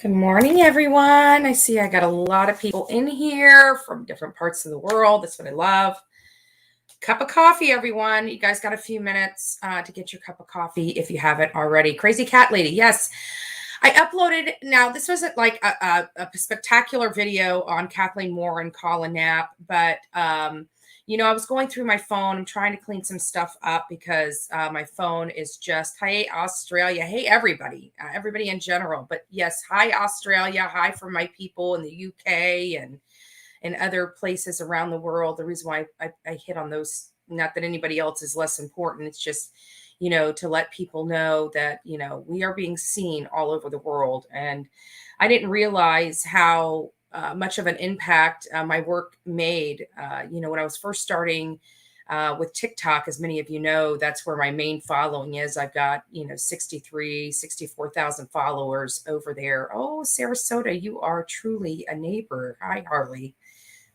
Good morning, everyone. I see I got a lot of people in here from different parts of the world. That's what I love. Cup of coffee, everyone. You guys got a few minutes to get your cup of coffee if you haven't already. Crazy Cat Lady. Yes, I uploaded. Now, this wasn't like a spectacular video on Kathleen Moore and Colin Knapp, but I was going through my phone. I'm trying to clean some stuff up because my phone is just, hey, Australia. Hey, everybody in general. But yes, hi, Australia. Hi from my people in the UK and other places around the world. The reason why I hit on those, not that anybody else is less important. It's just, to let people know that, we are being seen all over the world. And I didn't realize how much of an impact my work made. When I was first starting with TikTok, as many of you know, that's where my main following is. I've got, 64,000 followers over there. Oh, Sarasota, you are truly a neighbor. Hi, Harley.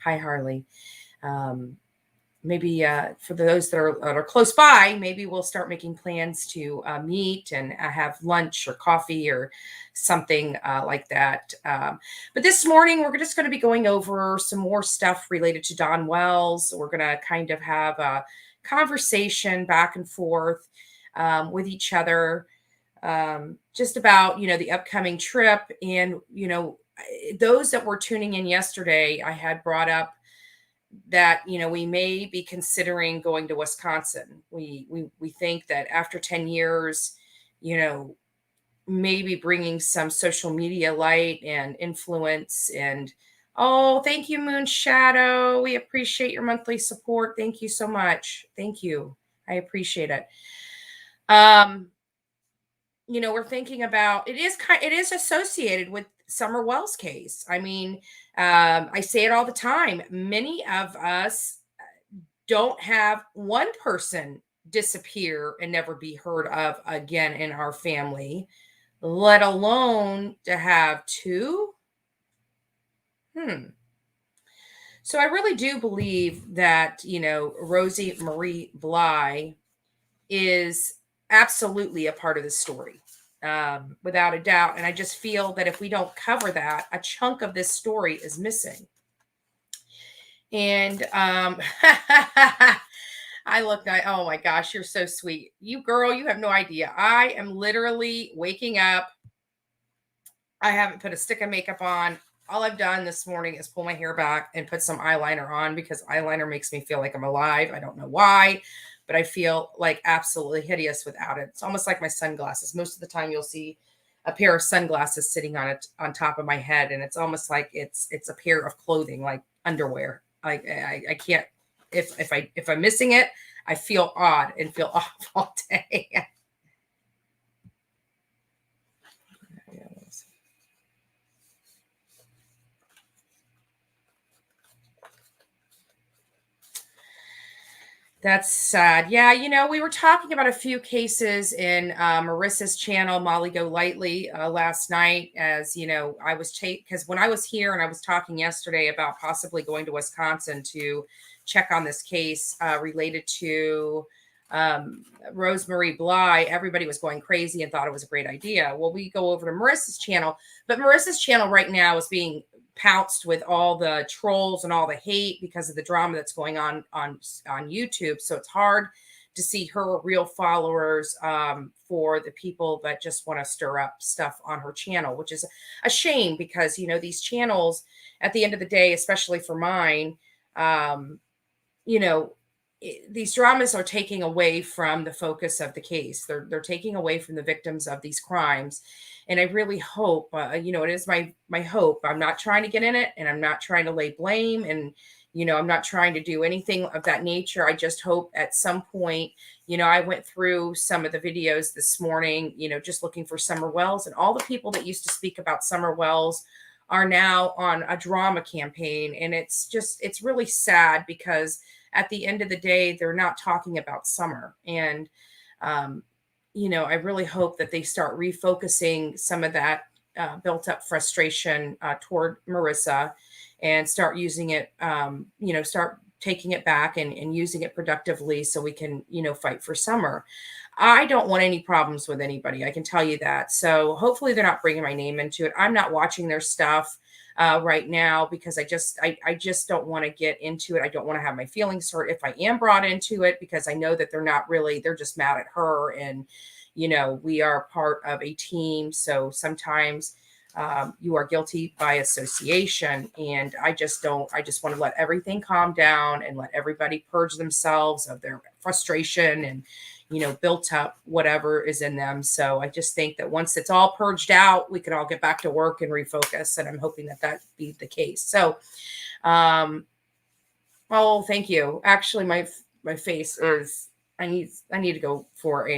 Hi, Harley. Maybe for those that are close by, maybe we'll start making plans to meet and have lunch or coffee or something like that. But this morning, we're just going to be going over some more stuff related to Dawn Wells. We're going to kind of have a conversation back and forth with each other, just about, the upcoming trip. And, those that were tuning in yesterday, I had brought up that we may be considering going to Wisconsin. We think that after 10 years, maybe bringing some social media light and influence. And oh, thank you, Moon Shadow. We appreciate your monthly support. Thank you so much. Thank you. I appreciate it. We're thinking about it is associated with Summer Wells case. I mean, I say it all the time. Many of us don't have one person disappear and never be heard of again in our family, let alone to have two. So I really do believe that, Rosie Marie Bly is absolutely a part of the story, without a doubt. And I just feel that if we don't cover that, a chunk of this story is missing. And oh my gosh, you're so sweet. You girl, you have no idea. I am literally waking up. I haven't put a stick of makeup on. All I've done this morning is pull my hair back and put some eyeliner on because eyeliner makes me feel like I'm alive. I don't know why, but I feel like absolutely hideous without it. It's almost like my sunglasses. Most of the time you'll see a pair of sunglasses sitting on top of my head, and it's almost like it's a pair of clothing, like underwear. Like I can't, if I'm missing it, I feel odd and feel off all day. That's sad. Yeah, we were talking about a few cases in Marissa's channel, Molly Go Lightly, last night. As I was because when I was here and I was talking yesterday about possibly going to Wisconsin to check on this case related to Rosemarie Bly, everybody was going crazy and thought it was a great idea. Well, we go over to Marissa's channel, but Marissa's channel right now is being pounced with all the trolls and all the hate because of the drama that's going on YouTube. So it's hard to see her real followers for the people that just want to stir up stuff on her channel, which is a shame because, these channels at the end of the day, especially for mine, these dramas are taking away from the focus of the case. They're taking away from the victims of these crimes. And I really hope, it is my hope. I'm not trying to get in it and I'm not trying to lay blame and, I'm not trying to do anything of that nature. I just hope at some point, I went through some of the videos this morning, just looking for Summer Wells, and all the people that used to speak about Summer Wells are now on a drama campaign. And it's really sad because at the end of the day, they're not talking about Summer. And, I really hope that they start refocusing some of that built up frustration toward Marissa and start using it, start taking it back and using it productively so we can, fight for summer. I don't want any problems with anybody. I can tell you that. So hopefully they're not bringing my name into it. I'm not watching their stuff right now because I just don't want to get into it. I don't want to have my feelings hurt if I am brought into it, because I know that they're just mad at her. And, we are part of a team. So sometimes you are guilty by association. And I just want to let everything calm down and let everybody purge themselves of their frustration and, built up whatever is in them. So I just think that once it's all purged out, we can all get back to work and refocus. And I'm hoping that be the case. So, oh, thank you. Actually, my face is, I need to go for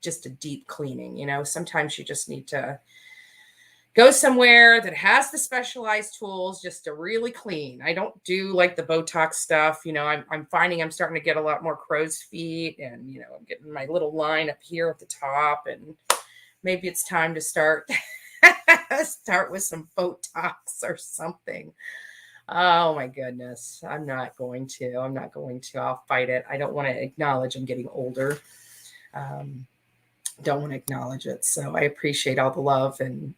just a deep cleaning. Sometimes you just need to go somewhere that has the specialized tools just to really clean. I don't do like the Botox stuff. I'm finding I'm starting to get a lot more crow's feet, and, I'm getting my little line up here at the top, and maybe it's time to start with some Botox or something. Oh my goodness. I'm not going to. I'll fight it. I don't want to acknowledge I'm getting older. Don't want to acknowledge it. So I appreciate all the love and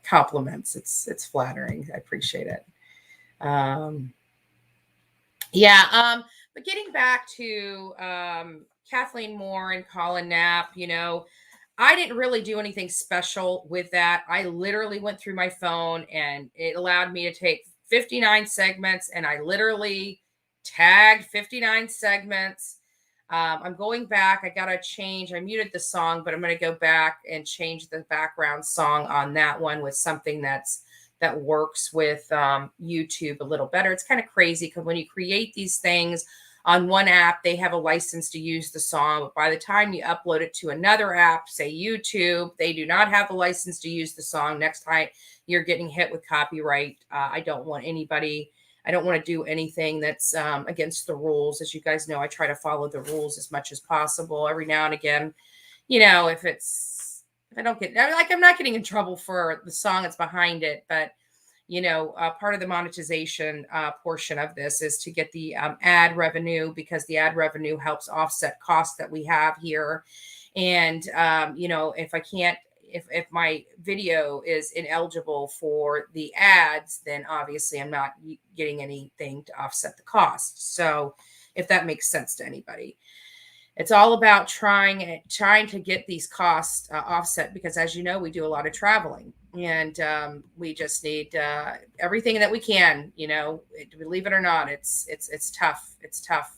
compliments. It's flattering. I appreciate it. But getting back to Kathleen Moore and Colin Knapp, I didn't really do anything special with that. I literally went through my phone and it allowed me to take 59 segments, and I literally tagged 59 segments. I'm going back. I got to change. I muted the song, but I'm going to go back and change the background song on that one with something that works with YouTube a little better. It's kind of crazy because when you create these things on one app, they have a license to use the song. But by the time you upload it to another app, say YouTube, they do not have the license to use the song. Next time you're getting hit with copyright. I don't want to do anything that's against the rules. As you guys know, I try to follow the rules as much as possible. Every now and again, if I don't get, I'm not getting in trouble for the song that's behind it, but part of the monetization portion of this is to get the ad revenue, because the ad revenue helps offset costs that we have here. And, if my video is ineligible for the ads, then obviously I'm not getting anything to offset the cost. So if that makes sense to anybody, it's all about trying to get these costs offset, because as you know, we do a lot of traveling, and we just need everything that we can, believe it or not, it's tough. It's tough.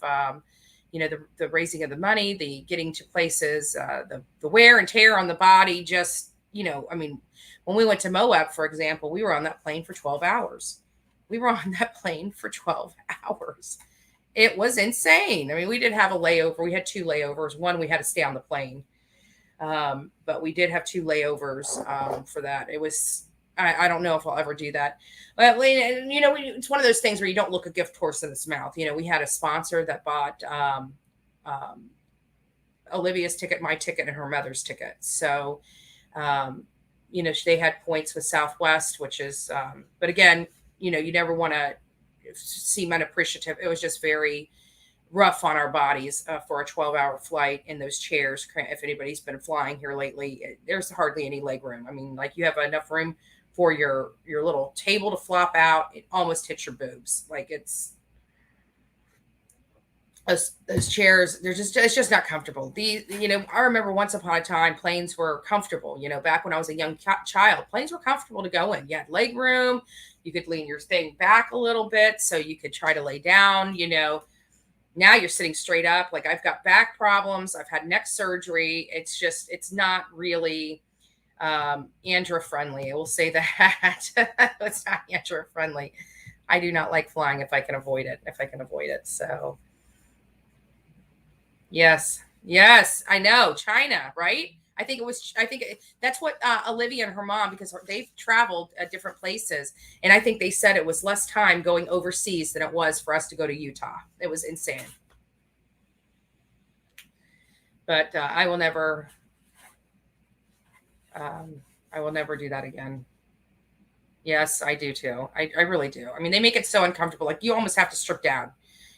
The raising of the money, the getting to places, the wear and tear on the body, just, when we went to Moab, for example, we were on that plane for 12 hours. It was insane. I mean, we did have a layover. We had 2 layovers. One, we had to stay on the plane. But we did have 2 layovers for that. It was, I don't know if I'll ever do that. But, it's one of those things where you don't look a gift horse in its mouth. We had a sponsor that bought Olivia's ticket, my ticket, and her mother's ticket. So, they had points with Southwest, which is, but again, you never want to seem unappreciative. It was just very rough on our bodies for a 12-hour flight in those chairs. If anybody's been flying here lately, there's hardly any leg room. I mean, like, you have enough room for your little table to flop out. It almost hits your boobs. Like, it's those chairs, it's just not comfortable. I remember once upon a time, planes were comfortable. Back when I was a young child, planes were comfortable to go in. You had leg room. You could lean your thing back a little bit so you could try to lay down. Now you're sitting straight up. Like, I've got back problems. I've had neck surgery. It's not really Andra friendly. I will say that. It's not Andra friendly. I do not like flying if I can avoid it. So yes, I know. China, right? I think that's what Olivia and her mom, because they've traveled at different places. And I think they said it was less time going overseas than it was for us to go to Utah. It was insane. But I will never do that again. Yes, I do too. I really do. I mean, they make it so uncomfortable. Like you almost have to strip down.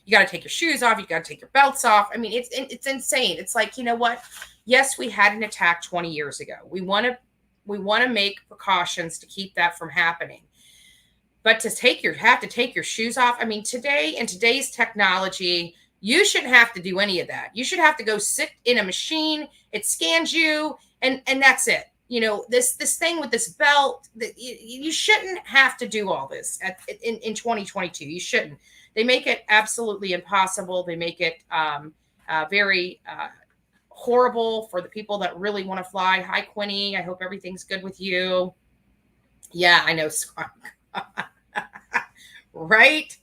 You got to take your shoes off. You got to take your belts off. I mean, it's insane. It's like, you know what? Yes, we had an attack 20 years ago. We want to make precautions to keep that from happening. But to have to take your shoes off. I mean, today in today's technology, you shouldn't have to do any of that. You should have to go sit in a machine. It scans you, and that's it. You know, this thing with this belt, that you shouldn't have to do all this in 2022. You shouldn't. They make it absolutely impossible. They make it very horrible for the people that really want to fly. Hi, Quinny. I hope everything's good with you. Yeah, I know. Right?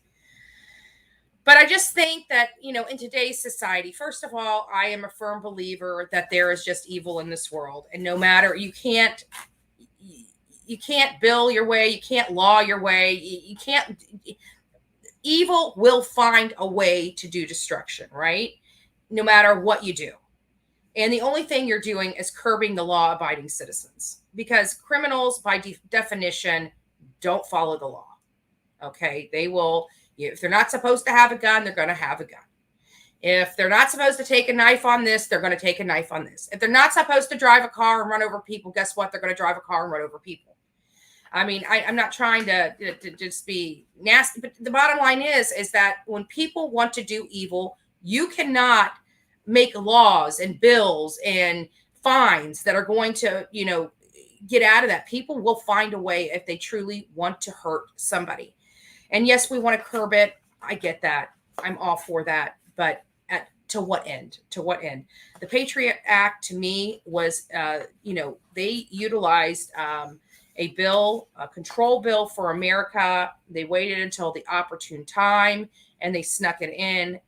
But I just think that, in today's society, first of all, I am a firm believer that there is just evil in this world. And no matter, you can't bill your way, you can't law your way, you can't, evil will find a way to do destruction, right? No matter what you do. And the only thing you're doing is curbing the law abiding citizens, because criminals, by definition, don't follow the law. Okay. If they're not supposed to have a gun, they're going to have a gun. If they're not supposed to take a knife on this, they're going to take a knife on this. If they're not supposed to drive a car and run over people, guess what? They're going to drive a car and run over people. I mean, I'm not trying to just be nasty, but the bottom line is that when people want to do evil, you cannot make laws and bills and fines that are going to, get out of that. People will find a way if they truly want to hurt somebody. And yes, we want to curb it. I get that. I'm all for that. But to what end? To what end? The Patriot Act to me was, they utilized a bill, a control bill for America. They waited until the opportune time and they snuck it in.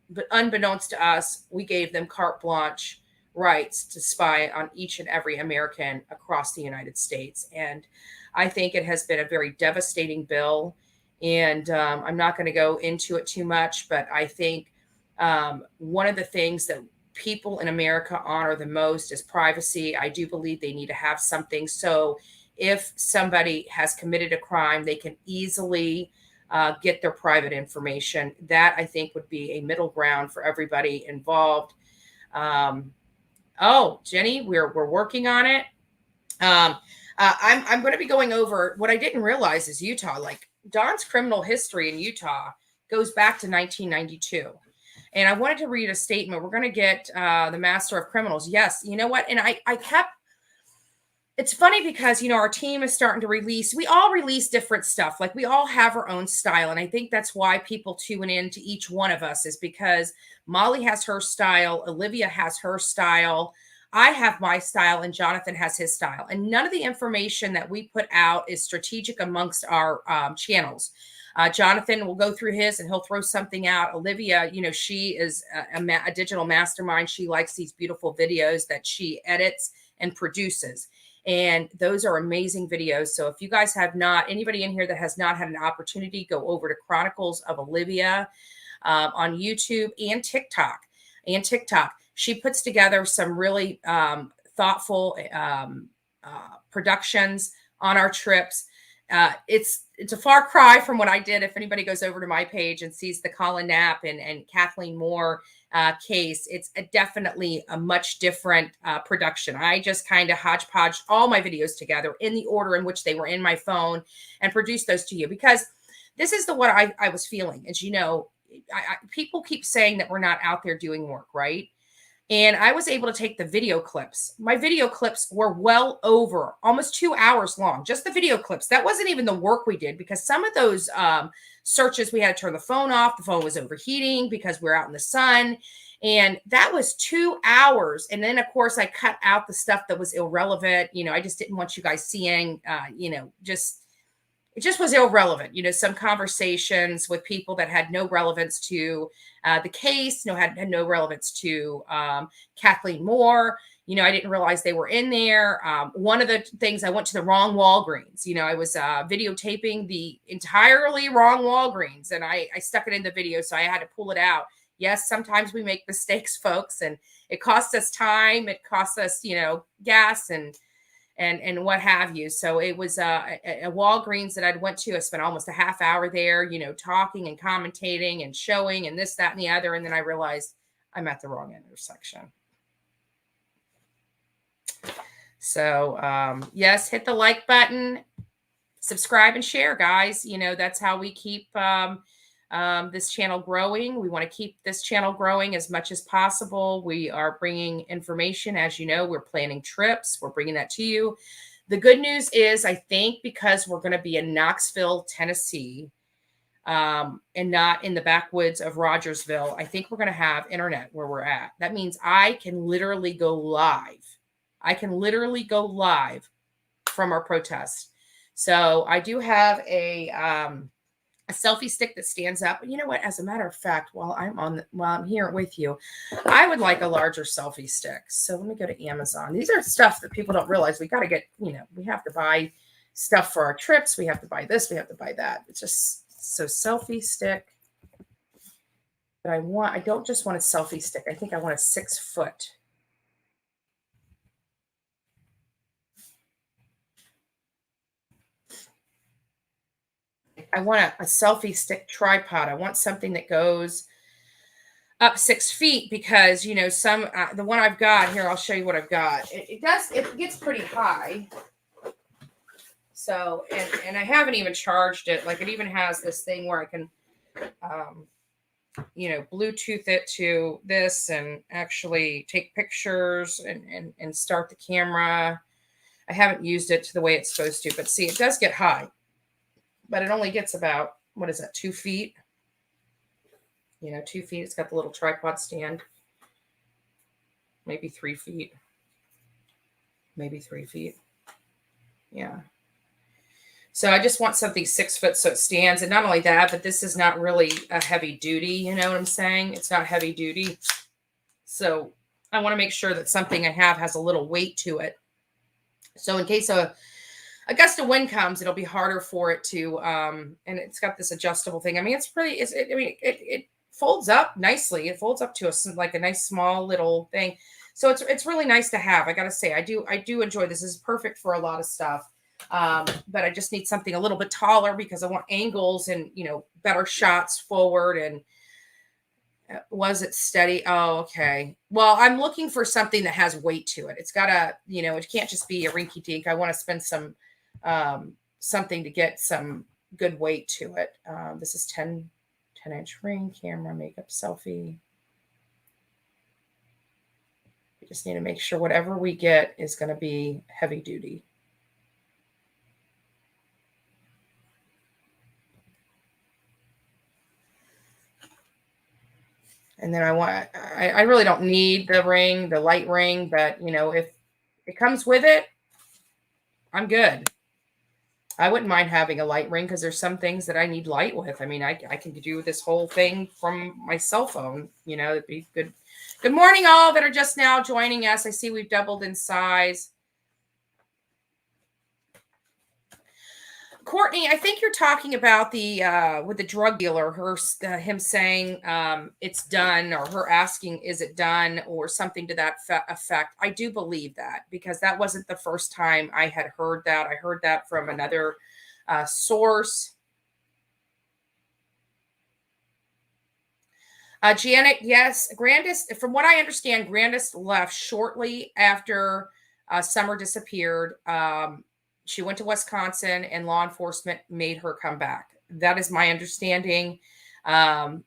But unbeknownst to us, we gave them carte blanche rights to spy on each and every American across the United States. And I think it has been a very devastating bill. And I'm not going to go into it too much, but I think one of the things that people in America honor the most is privacy. I do believe they need to have something. So if somebody has committed a crime, they can easily get their private information. That I think would be a middle ground for everybody involved. Jenny, we're working on it. I'm going to be going over what I didn't realize is Utah. Like Don's criminal history in Utah goes back to 1992. And I wanted to read a statement. We're going to get the Master of Criminals. Yes, you know what? And it's funny because, our team is starting to we all release different stuff. Like we all have our own style. And I think that's why people tune in to each one of us, is because Molly has her style. Olivia has her style. I have my style and Jonathan has his style. And none of the information that we put out is strategic amongst our channels. Jonathan will go through his and he'll throw something out. Olivia, she is a digital mastermind. She likes these beautiful videos that she edits and produces. And those are amazing videos. So if you guys have not, anybody in here that has not had an opportunity, go over to Chronicles of Olivia on YouTube and TikTok. She puts together some really thoughtful productions on our trips. It's a far cry from what I did. If anybody goes over to my page and sees the Colin Knapp and Kathleen Moore case, it's definitely a much different production. I just kind of hodgepodged all my videos together in the order in which they were in my phone and produced those to you, because this is what I was feeling. As you know, people keep saying that we're not out there doing work, right? And I was able to take the video clips. My video clips were well over almost 2 hours long, just the video clips. That wasn't even the work we did, because some of those searches, we had to turn the phone off. The phone was overheating because we were out in the sun. And that was 2 hours. And then, of course, I cut out the stuff that was irrelevant. I just didn't want you guys seeing, it just was irrelevant. Some conversations with people that had no relevance to the case, had no relevance to Kathleen Moore. I didn't realize they were in there. One of the things, I went to the wrong Walgreens. I was videotaping the entirely wrong Walgreens, and I stuck it in the video, so I had to pull it out. Yes, sometimes we make mistakes, folks, and it costs us time. It costs us, gas and what have you. So it was a Walgreens that I'd went to. I spent almost a half hour there, talking and commentating and showing and this, that, and the other. And then I realized I'm at the wrong intersection. So yes, hit the like button, subscribe and share, guys. That's how we keep this channel growing. We want to keep this channel growing as much as possible. We are bringing information. As you know, we're planning trips. We're bringing that to you. The good news is, I think, because we're going to be in Knoxville, Tennessee, and not in the backwoods of Rogersville, I think we're going to have internet where we're at. That means I can literally go live. From our protest. So I do have a selfie stick that stands up. You know what? As a matter of fact, while I'm here with you, I would like a larger selfie stick. So let me go to Amazon. These are stuff that people don't realize. We got to get, we have to buy stuff for our trips. We have to buy this. We have to buy that. It's just so selfie stick. But I don't just want a selfie stick. I think I want a 6-foot. I want a selfie stick tripod. I want something that goes up 6 feet because, the one I've got here, I'll show you what I've got. It gets pretty high. So, and I haven't even charged it. Like it even has this thing where I can, Bluetooth it to this and actually take pictures and start the camera. I haven't used it to the way it's supposed to, but see, it does get high. But it only gets about, 2 feet? 2 feet. It's got the little tripod stand. Maybe 3 feet. Yeah. So I just want something 6 foot so it stands. And not only that, but this is not really a heavy duty. You know what I'm saying? It's not heavy duty. So I want to make sure that something I have has a little weight to it. So in case a gust of wind comes, it'll be harder for it to, and it's got this adjustable thing. I mean, it folds up nicely. It folds up to a nice small little thing. So it's really nice to have. I got to say, I do enjoy this. This is perfect for a lot of stuff. But I just need something a little bit taller because I want angles and, better shots forward. And was it steady? Oh, okay. Well, I'm looking for something that has weight to it. It's gotta, it can't just be a rinky dink. I want to spend some, something to get some good weight to it. This is 10-inch ring, camera, makeup, selfie. We just need to make sure whatever we get is going to be heavy duty. And then I really don't need the light ring, but if it comes with it, I'm good. I wouldn't mind having a light ring because there's some things that I need light with. I mean, I can do this whole thing from my cell phone. It'd be good. Good morning, all that are just now joining us. I see we've doubled in size. Courtney, I think you're talking about the with the drug dealer, him saying it's done, or her asking, is it done, or something to that effect. I do believe that because that wasn't the first time I had heard that. I heard that from another source. Janet, yes, Grandis. From what I understand, Grandis left shortly after Summer disappeared. She went to Wisconsin and law enforcement made her come back. That is my understanding of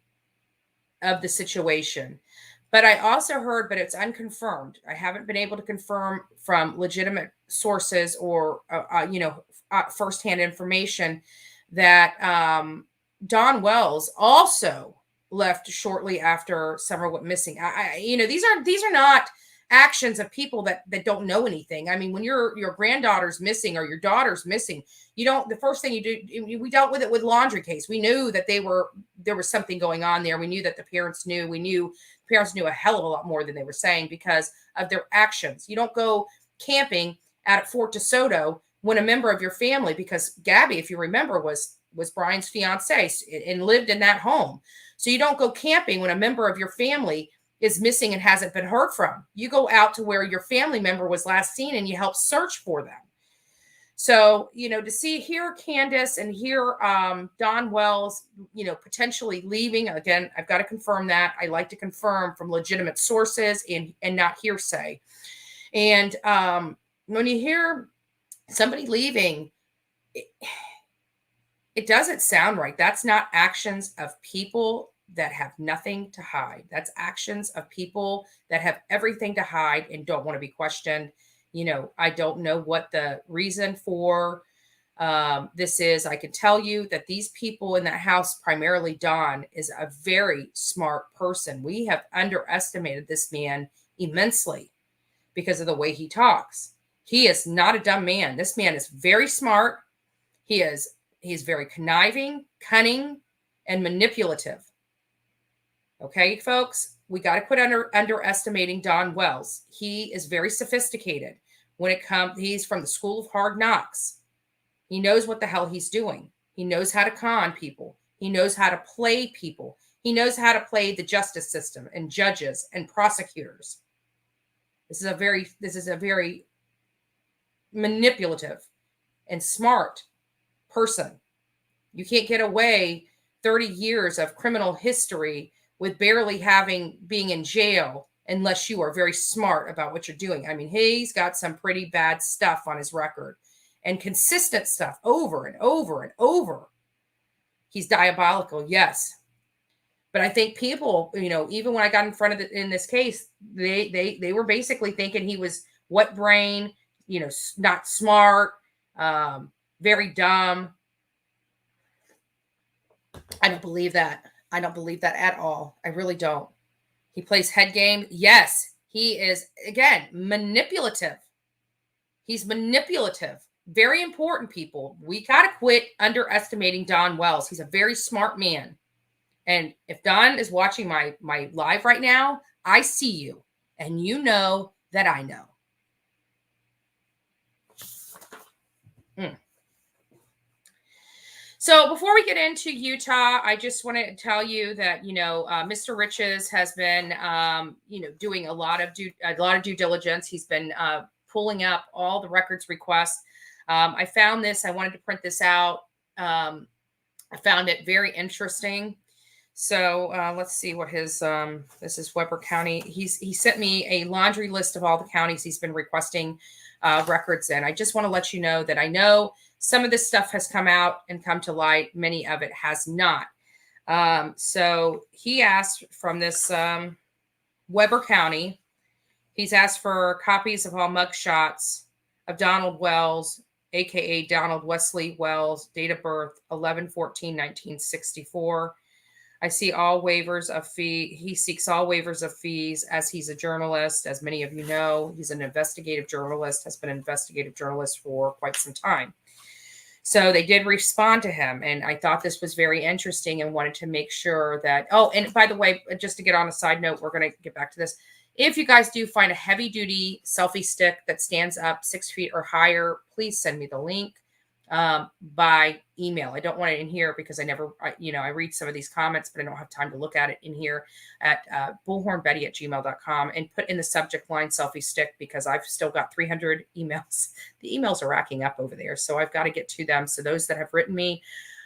the situation. But I also heard, but it's unconfirmed. I haven't been able to confirm from legitimate sources or, firsthand information that Dawn Wells also left shortly after Summer went missing. These are not actions of people that don't know anything. I mean, when your granddaughter's missing or your daughter's missing, the first thing you do, we dealt with it with laundry case. We knew that there was something going on there. We knew that the parents knew. We knew parents knew a hell of a lot more than they were saying because of their actions. You don't go camping at Fort DeSoto when a member of your family, because Gabby, if you remember, was Brian's fiance and lived in that home. So you don't go camping when a member of your family is missing and hasn't been heard from. You go out to where your family member was last seen and you help search for them. So, to hear Candace and hear Don Wells, potentially leaving, again, I've got to confirm that. I like to confirm from legitimate sources and not hearsay. And when you hear somebody leaving, it doesn't sound right. That's not actions of people that have nothing to hide. That's actions of people that have everything to hide and don't want to be questioned. I don't know what the reason for this is. I can tell you that these people in that house, primarily Don, is a very smart person. We have underestimated this man immensely because of the way he talks. He is not a dumb man. This man is very smart. He's very conniving, cunning, and manipulative. Okay, folks, we got to quit underestimating Don Wells. He is very sophisticated when it comes. He's from the school of hard knocks. He knows what the hell he's doing. He knows how to con people. He knows how to play people. He knows how to play the justice system and judges and prosecutors. This is a very manipulative and smart person. You can't get away 30 years of criminal history with barely being in jail unless you are very smart about what you're doing. I mean, he's got some pretty bad stuff on his record and consistent stuff over and over and over. He's diabolical, yes. But I think people, even when I got in front of in this case, they were basically thinking he was what brain, not smart, very dumb. I don't believe that. I don't believe that at all. I really don't. He plays head game. Yes, he is, again, manipulative. He's manipulative. Very important, people. We got to quit underestimating Don Wells. He's a very smart man. And if Don is watching my live right now, I see you. And you know that I know. So before we get into Utah, I just want to tell you that, Mr. Riches has been, doing a lot of due diligence. He's been pulling up all the records requests. I found this. I wanted to print this out. I found it very interesting. So let's see what his, this is Weber County. He sent me a laundry list of all the counties he's been requesting records in. I just want to let you know that I know some of this stuff has come out and come to light. Many of it has not. So he asked from this Weber County, he's asked for copies of all mugshots of Donald Wells, a.k.a. Donald Wesley Wells, date of birth 11/14/1964. I see all waivers of fee. He seeks all waivers of fees as he's a journalist. As many of you know, he's an investigative journalist, has been an investigative journalist for quite some time. So they did respond to him. And I thought this was very interesting and wanted to make sure that, oh, and by the way, just to get on a side note, we're going to get back to this. If you guys do find a heavy duty selfie stick that stands up 6 feet or higher, please send me the link by email. I don't want it in here because I read some of these comments, but I don't have time to look at it in here at bullhornbetty@gmail.com and put in the subject line selfie stick because I've still got 300 emails. The emails are racking up over there. So I've got to get to them. So those that have written me,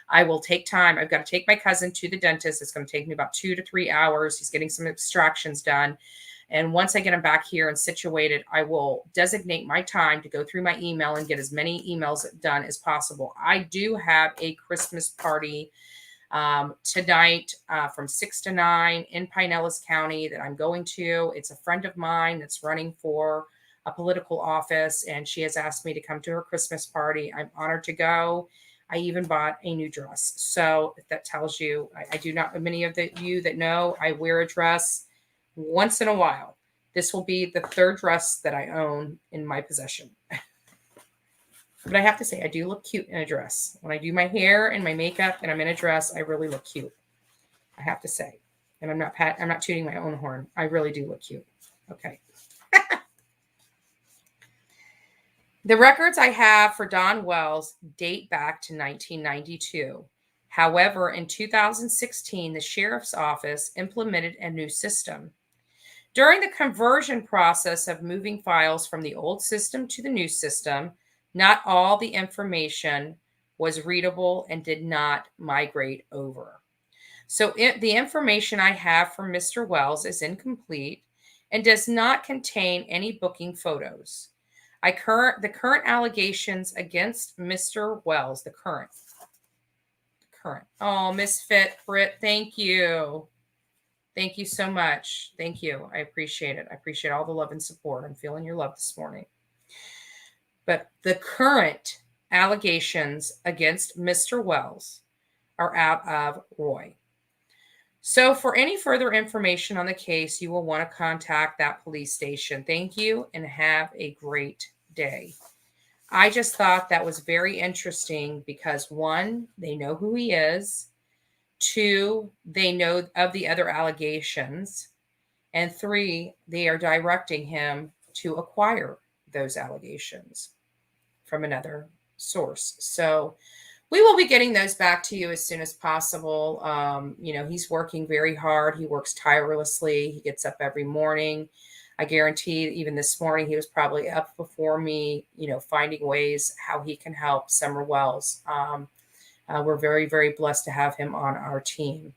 I will take time. I've got to take my cousin to the dentist. It's going to take me about 2 to 3 hours. He's getting some extractions done. And once I get him back here and situated, I will designate my time to go through my email and get as many emails done as possible. I do have a Christmas party tonight from 6 to 9 in Pinellas County that I'm going to. It's a friend of mine that's running for a political office, and she has asked me to come to her Christmas party. I'm honored to go. I even bought a new dress. So if that tells you, I do not, many of you that know, I wear a dress once in a while. This will be the third dress that I own in my possession. But I have to say, I do look cute in a dress. When I do my hair and my makeup and I'm in a dress, I really look cute. I have to say. And I'm not tooting my own horn. I really do look cute. Okay. The records I have for Don Wells date back to 1992. However, in 2016, the sheriff's office implemented a new system. During the conversion process of moving files from the old system to the new system, not all the information was readable and did not migrate over. So the information I have from Mr. Wells is incomplete and does not contain any booking photos. The current allegations against Mr. Wells, the current. Oh, Misfit Britt, thank you. Thank you so much. Thank you. I appreciate it. I appreciate all the love and support. I'm feeling your love this morning. But the current allegations against Mr. Wells are out of Roy. So for any further information on the case, you will want to contact that police station. Thank you and have a great day. I just thought that was very interesting because 1, they know who he is. 2, they know of the other allegations. And 3, they are directing him to acquire those allegations from another source. So we will be getting those back to you as soon as possible. He's working very hard. He works tirelessly. He gets up every morning. I guarantee even this morning, he was probably up before me, finding ways how he can help Summer Wells. We're very, very blessed to have him on our team.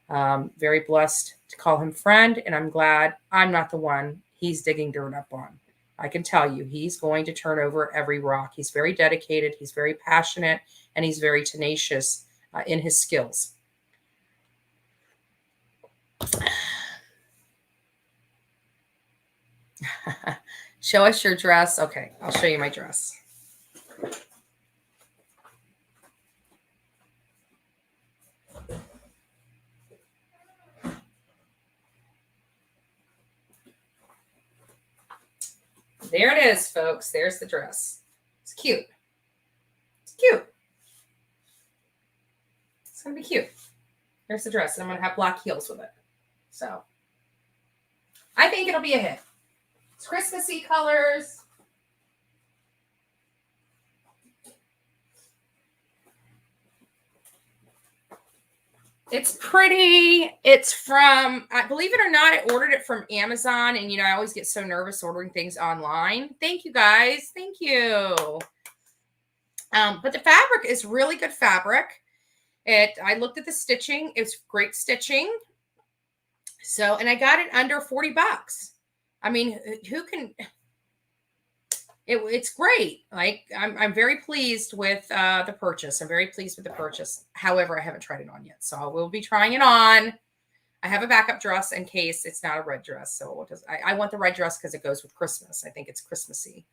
Very blessed to call him friend. And I'm glad I'm not the one he's digging dirt up on. I can tell you, he's going to turn over every rock. He's very dedicated. He's very passionate. And he's very tenacious in his skills. Show us your dress. Okay, I'll show you my dress. There it is, folks. There's the dress. It's cute. It's cute. It's going to be cute. There's the dress. And I'm going to have black heels with it. So I think it'll be a hit. It's Christmassy colors. It's pretty. It's from, believe it or not, I ordered it from Amazon. And, I always get so nervous ordering things online. Thank you, guys. Thank you. But the fabric is really good fabric. I looked at the stitching. It's great stitching. So, and I got it under $40. I mean, who can... It's great. Like I'm very pleased with the purchase. I'm very pleased with the purchase. However, I haven't tried it on yet, so I will be trying it on. I have a backup dress in case it's not a red dress. So I want the red dress because it goes with Christmas. I think it's Christmassy.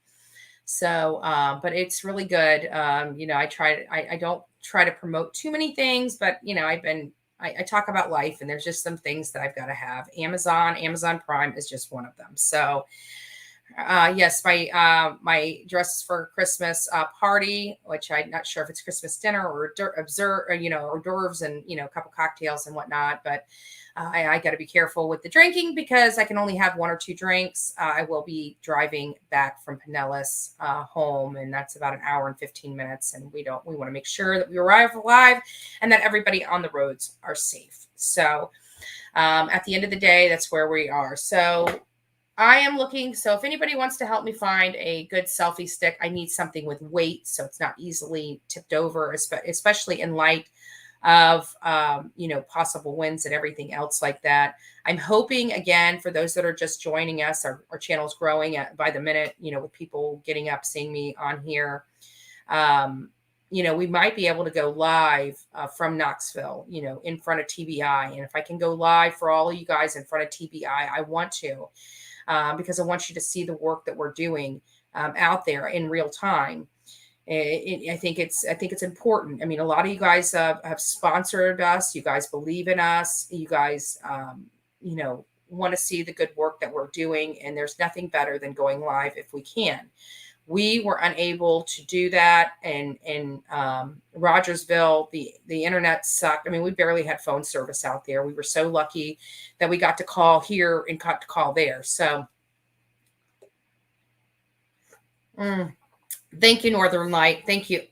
So, but it's really good. I don't try to promote too many things, but I talk about life, and there's just some things that I've got to have. Amazon Prime is just one of them. So. Yes, my dress for Christmas party, which I'm not sure if it's Christmas dinner or hors d'oeuvres and a couple cocktails and whatnot. But I got to be careful with the drinking because I can only have 1 or 2 drinks. I will be driving back from Pinellas home, and that's about an hour and 15 minutes. And we want to make sure that we arrive alive and that everybody on the roads are safe. So at the end of the day, that's where we are. So. I am looking, so if anybody wants to help me find a good selfie stick, I need something with weight so it's not easily tipped over, especially in light of, possible winds and everything else like that. I'm hoping, again, for those that are just joining us, our channel's growing by the minute, with people getting up, seeing me on here. We might be able to go live from Knoxville, in front of TBI. And if I can go live for all of you guys in front of TBI, I want to. Because I want you to see the work that we're doing out there in real time. I think it's important. I mean, a lot of you guys have sponsored us. You guys believe in us. You guys, want to see the good work that we're doing. And there's nothing better than going live if we can. We were unable to do that. And in Rogersville, the internet sucked. I mean, we barely had phone service out there. We were so lucky that we got to call here and got to call there. So thank you, Northern Light. Thank you.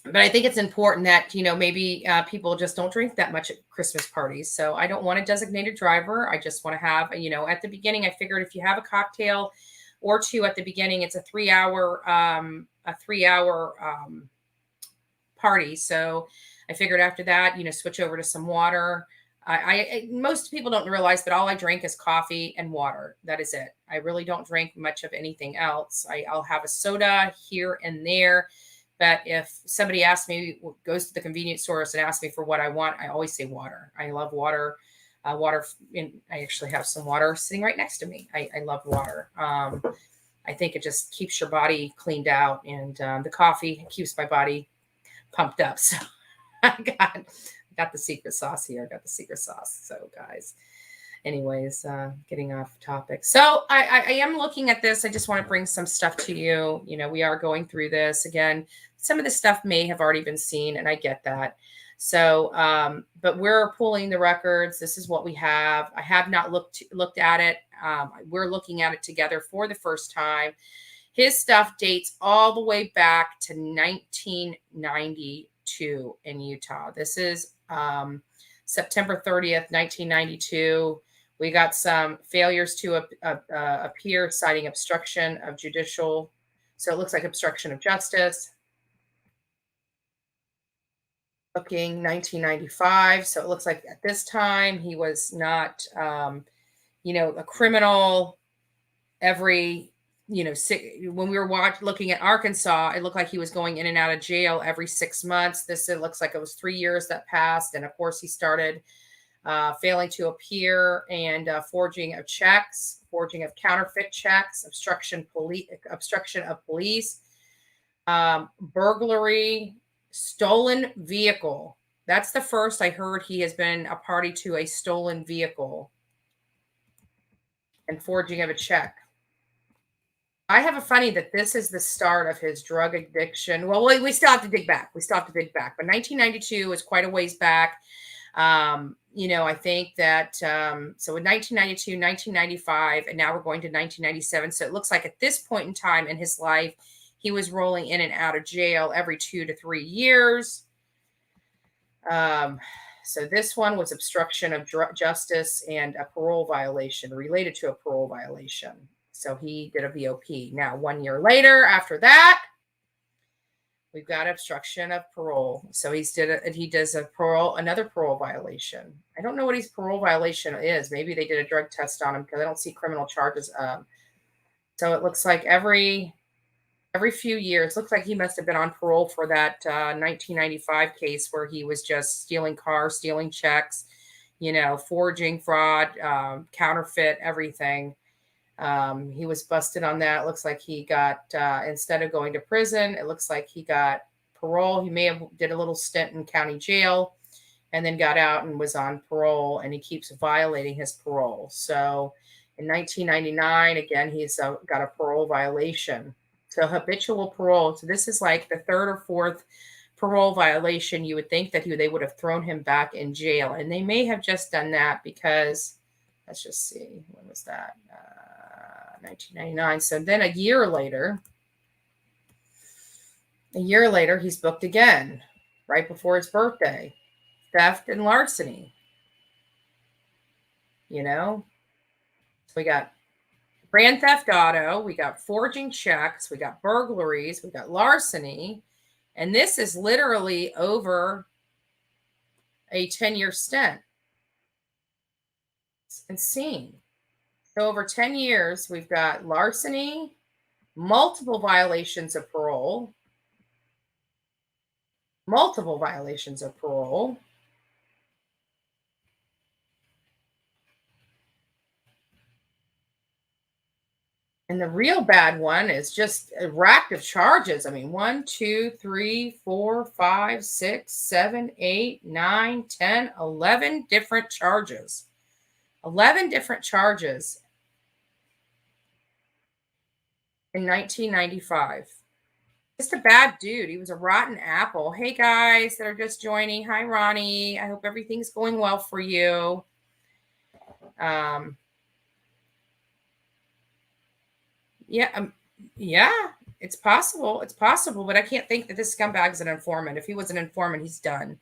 But I think it's important that, maybe people just don't drink that much at Christmas parties. So I don't want a designated driver. I just want to have, at the beginning, I figured if you have a cocktail or two at the beginning, it's a 3 hour party. So I figured after that, switch over to some water. Most people don't realize, but all I drink is coffee and water. That is it. I really don't drink much of anything else. I'll have a soda here and there. But if somebody asks me, goes to the convenience stores and asks me for what I want, I always say water. I love water. I actually have some water sitting right next to me. I love water. I think it just keeps your body cleaned out, and the coffee keeps my body pumped up. So I got the secret sauce here. I got the secret sauce. So guys, anyways, getting off topic. So I am looking at this. I just want to bring some stuff to you. We are going through this again. Some of the stuff may have already been seen, and I get that. So, but we're pulling the records. This is what we have. I have not looked at it. We're looking at it together for the first time. His stuff dates all the way back to 1992 in Utah. This is September 30th, 1992. We got some failures to appear, citing obstruction of judicial. So it looks like obstruction of justice. Looking 1995. So it looks like at this time he was not, a criminal. When we were looking at Arkansas, it looked like he was going in and out of jail every 6 months. It looks like it was 3 years that passed. And of course he started failing to appear and forging of checks, forging of counterfeit checks, obstruction of police, burglary, stolen vehicle. That's the first I heard he has been a party to a stolen vehicle, and forging of a check. I have a funny that this is the start of his drug addiction. Well, we still have to dig back. But 1992 is quite a ways back. I think that, so in 1992, 1995, and now we're going to 1997. So it looks like at this point in time in his life, he was rolling in and out of jail every 2 to 3 years. So this one was obstruction of justice and a parole violation, related to a parole violation. So he did a VOP. Now, 1 year later, after that, we've got obstruction of parole. So he does another parole violation. I don't know what his parole violation is. Maybe they did a drug test on him, because I don't see criminal charges. So it looks like every few years, looks like he must have been on parole for that 1995 case where he was just stealing cars, stealing checks, forging, fraud, counterfeit, everything. He was busted on that. It looks like he got, instead of going to prison, it looks like he got parole. He may have did a little stint in county jail and then got out and was on parole, and he keeps violating his parole. So in 1999, again, he's got a parole violation. So habitual parole. So this is like the third or fourth parole violation. You would think that they would have thrown him back in jail, and they may have just done that because, let's just see, when was that? 1999. So then a year later, he's booked again, right before his birthday. Theft and larceny. So we got grand theft auto, we got forging checks, we got burglaries, we got larceny, and this is literally over a 10-year stint. It's insane. So over 10 years, we've got larceny, multiple violations of parole, and the real bad one is just a rack of charges. I mean, 1, 2, 3, 4, 5, 6, 7, 8, 9, 10, 11 different charges. 11 different charges in 1995. Just a bad dude. He was a rotten apple. Hey, guys that are just joining. Hi, Ronnie. I hope everything's going well for you. Yeah. It's possible. It's possible, but I can't think that this scumbag is an informant. If he was an informant, he's done.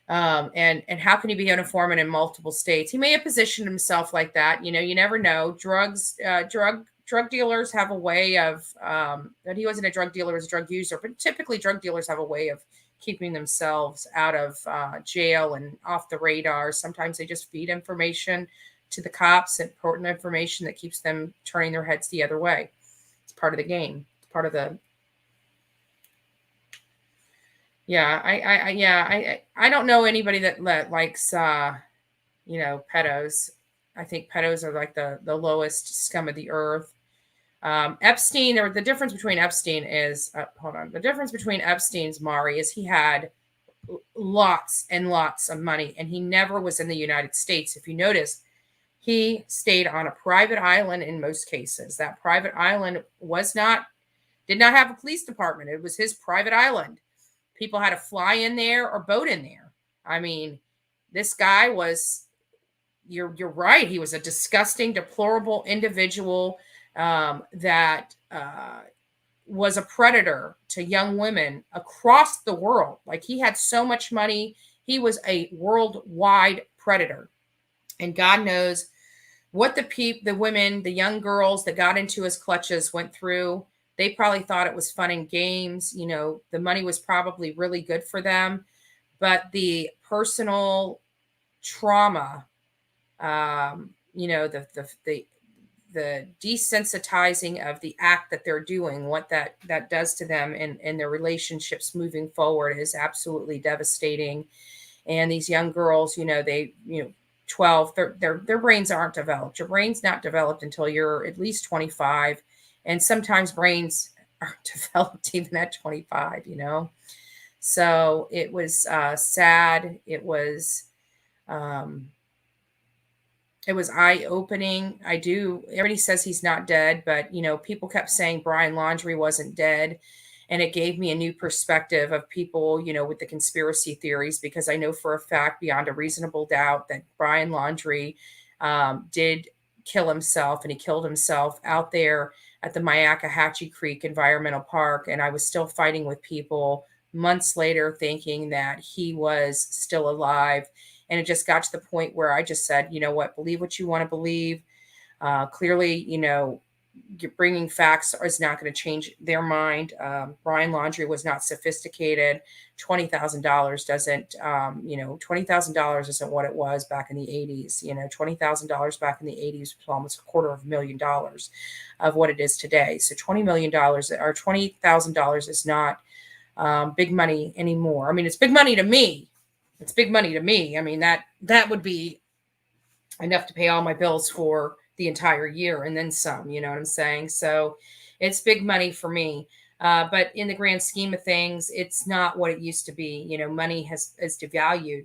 And how can he be an informant in multiple states? He may have positioned himself like that. You know, you never know. Drug dealers have a way of that he wasn't a drug dealer, he was a drug user, but typically drug dealers have a way of keeping themselves out of jail and off the radar. Sometimes they just feed information to the cops, important information that keeps them turning their heads the other way. It's part of the game. It's part of the yeah. I don't know anybody that likes pedos. I think pedos are like the lowest scum of the earth. Epstein, or the difference between Epstein is, hold on. The difference between Epstein's Mari is he had lots and lots of money, and he never was in the United States. If you notice, he stayed on a private island in most cases. That private island did not have a police department. It was his private island. People had to fly in there or boat in there. I mean, this guy was, you're right. He was a disgusting, deplorable individual that was a predator to young women across the world. Like, he had so much money. He was a worldwide predator. And God knows what the women, the young girls that got into his clutches went through. They probably thought it was fun and games. You know, the money was probably really good for them, but the personal trauma, the desensitizing of the act that they're doing, what that does to them and their relationships moving forward is absolutely devastating. And these young girls, 12, their brains aren't developed. Your brain's not developed until you're at least 25. And sometimes brains aren't developed even at 25, So it was sad. It was eye-opening. Everybody says he's not dead, but, people kept saying Brian Laundrie wasn't dead. And it gave me a new perspective of people, with the conspiracy theories, because I know for a fact, beyond a reasonable doubt, that Brian Laundrie did kill himself, and he killed himself out there at the Myakkahatchee Creek Environmental Park. And I was still fighting with people months later thinking that he was still alive. And it just got to the point where I just said, you know what, believe what you want to believe. Clearly, you're bringing facts is not going to change their mind. Brian Laundrie was not sophisticated. $20,000 doesn't, $20,000 isn't what it was back in the 80s. $20,000 back in the 80s was almost $250,000 of what it is today. So $20 million or $20,000 is not big money anymore. I mean, it's big money to me. It's big money to me. I mean, that would be enough to pay all my bills for the entire year and then some, you know what I'm saying? So it's big money for me. But in the grand scheme of things, it's not what it used to be. Money has devalued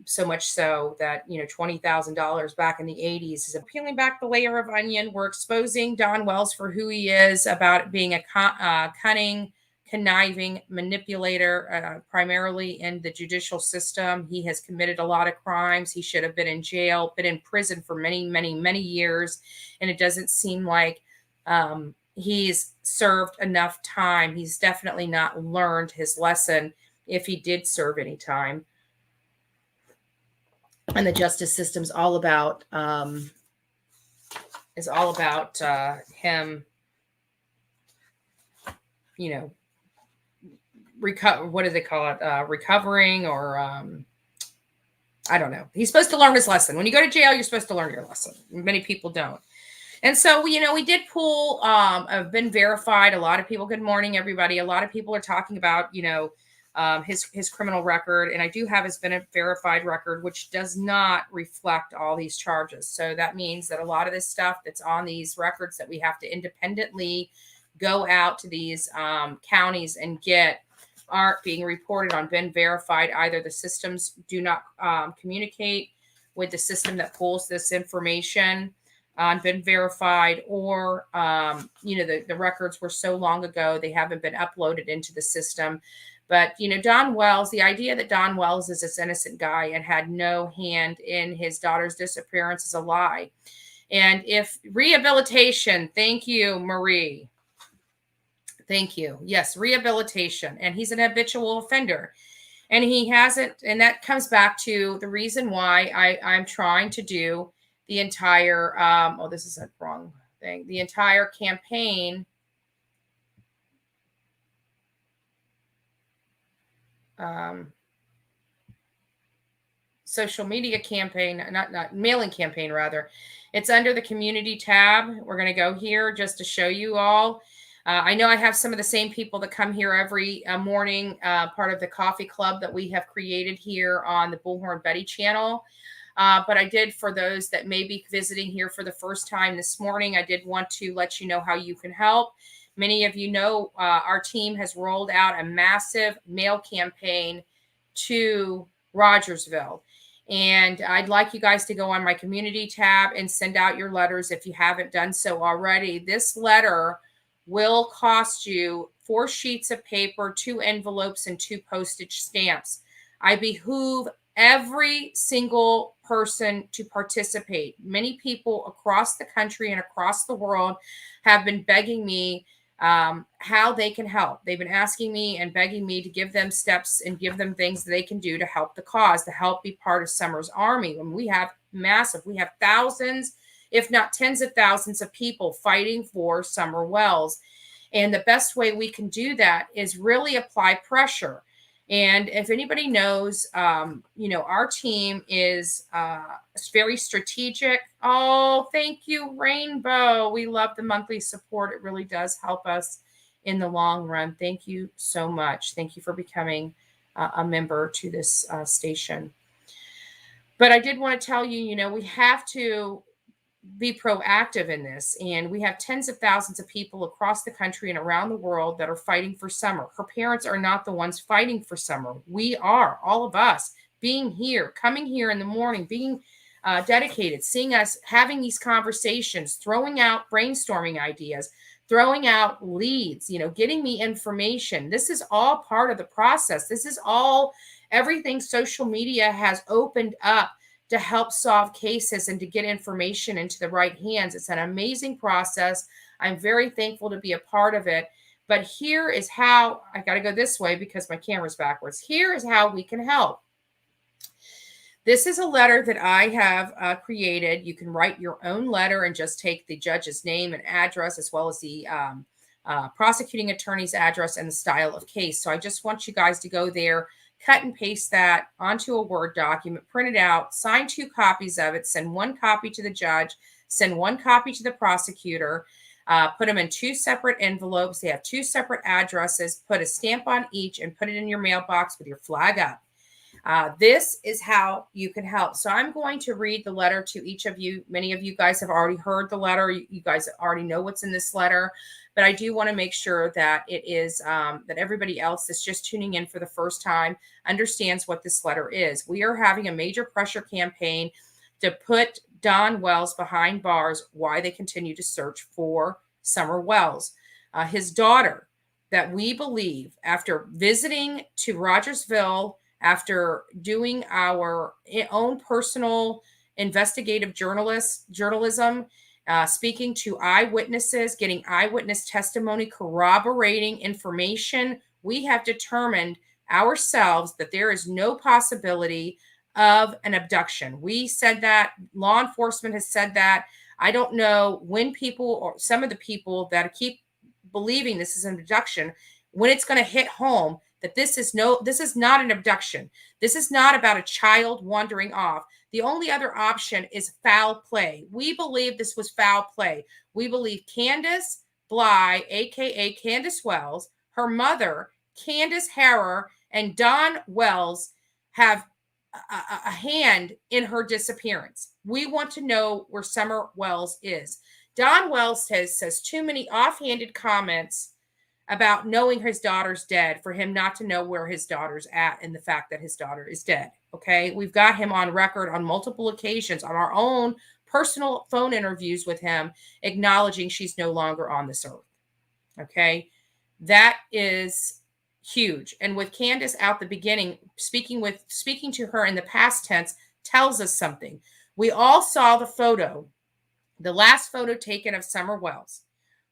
so much so that, $20,000 back in the 80s is peeling back the layer of onion. We're exposing Don Wells for who he is, about being a cunning, conniving manipulator, primarily in the judicial system. He has committed a lot of crimes. He should have been in jail, been in prison for many, many, many years. And it doesn't seem like he's served enough time. He's definitely not learned his lesson, if he did serve any time. And the justice system's all about him, what do they call it? Recovering, or I don't know. He's supposed to learn his lesson. When you go to jail, you're supposed to learn your lesson. Many people don't. And so, we did pull, have been verified. A lot of people, good morning, everybody. A lot of people are talking about, his criminal record. And I do have his verified record, which does not reflect all these charges. So that means that a lot of this stuff that's on these records that we have to independently go out to these counties and get aren't being reported on been verified. Either the systems do not communicate with the system that pulls this information on been verified, or the records were so long ago they haven't been uploaded into the system. But Don Wells, the idea that Don Wells is this innocent guy and had no hand in his daughter's disappearance is a lie. And if rehabilitation, thank you, Marie. Thank you. Yes, rehabilitation. And he's an habitual offender. And he hasn't, and that comes back to the reason why I'm trying to do the entire, oh, this is a wrong thing, the entire campaign. Social media campaign, not mailing campaign, rather. It's under the community tab. We're going to go here just to show you all. I know I have some of the same people that come here every morning, part of the coffee club that we have created here on the Bullhorn Betty channel. But I did, for those that may be visiting here for the first time this morning, I did want to let you know how you can help. Many of you know our team has rolled out a massive mail campaign to Rogersville. And I'd like you guys to go on my community tab and send out your letters if you haven't done so already. This letter will cost you 4 sheets of paper, 2 envelopes, and 2 postage stamps. I behoove every single person to participate. Many people across the country and across the world have been begging me how they can help. They've been asking me and begging me to give them steps and give them things that they can do to help the cause, to help be part of Summer's Army. And we have thousands, if not tens of thousands of people fighting for Summer Wells. And the best way we can do that is really apply pressure. And if anybody knows, our team is very strategic. Oh, thank you, Rainbow. We love the monthly support. It really does help us in the long run. Thank you so much. Thank you for becoming a member to this station. But I did want to tell you, we have to be proactive in this. And we have tens of thousands of people across the country and around the world that are fighting for Summer. Her parents are not the ones fighting for Summer. We are, all of us, being here, coming here in the morning, being dedicated, seeing us having these conversations, throwing out brainstorming ideas, throwing out leads, getting me information. This is all part of the process. This is all everything social media has opened up to help solve cases and to get information into the right hands. It's an amazing process. I'm very thankful to be a part of it. But here is how, I got to go this way because my camera's backwards. Here is how we can help. This is a letter that I have created. You can write your own letter and just take the judge's name and address, as well as the prosecuting attorney's address and the style of case. So I just want you guys to go there, cut and paste that onto a Word document, print it out, sign 2 copies of it, send 1 copy to the judge, send 1 copy to the prosecutor, put them in 2 separate envelopes. They have 2 separate addresses, put a stamp on each and put it in your mailbox with your flag up. This is how you can help. So I'm going to read the letter to each of you. Many of you guys have already heard the letter. You guys already know what's in this letter. But I do want to make sure that it is that everybody else that's just tuning in for the first time understands what this letter is. We are having a major pressure campaign to put Don Wells behind bars while they continue to search for Summer Wells. His daughter, that we believe, after visiting to Rogersville, after doing our own personal investigative journalism, speaking to eyewitnesses, getting eyewitness testimony, corroborating information, we have determined ourselves that there is no possibility of an abduction. We said that. Law enforcement has said that. I don't know when people, or some of the people that keep believing this is an abduction, when it's going to hit home that this is not an abduction. This is not about a child wandering off. The only other option is foul play. We believe this was foul play. We believe Candace Bly, aka Candace Wells, her mother, Candace Harrer, and Don Wells have a hand in her disappearance. We want to know where Summer Wells is. Don Wells says too many offhanded comments about knowing his daughter's dead for him not to know where his daughter's at and the fact that his daughter is dead. Okay. We've got him on record on multiple occasions on our own personal phone interviews with him, acknowledging she's no longer on this earth. Okay. That is huge. And with Candace out the beginning, speaking to her in the past tense tells us something. We all saw the photo, the last photo taken of Summer Wells.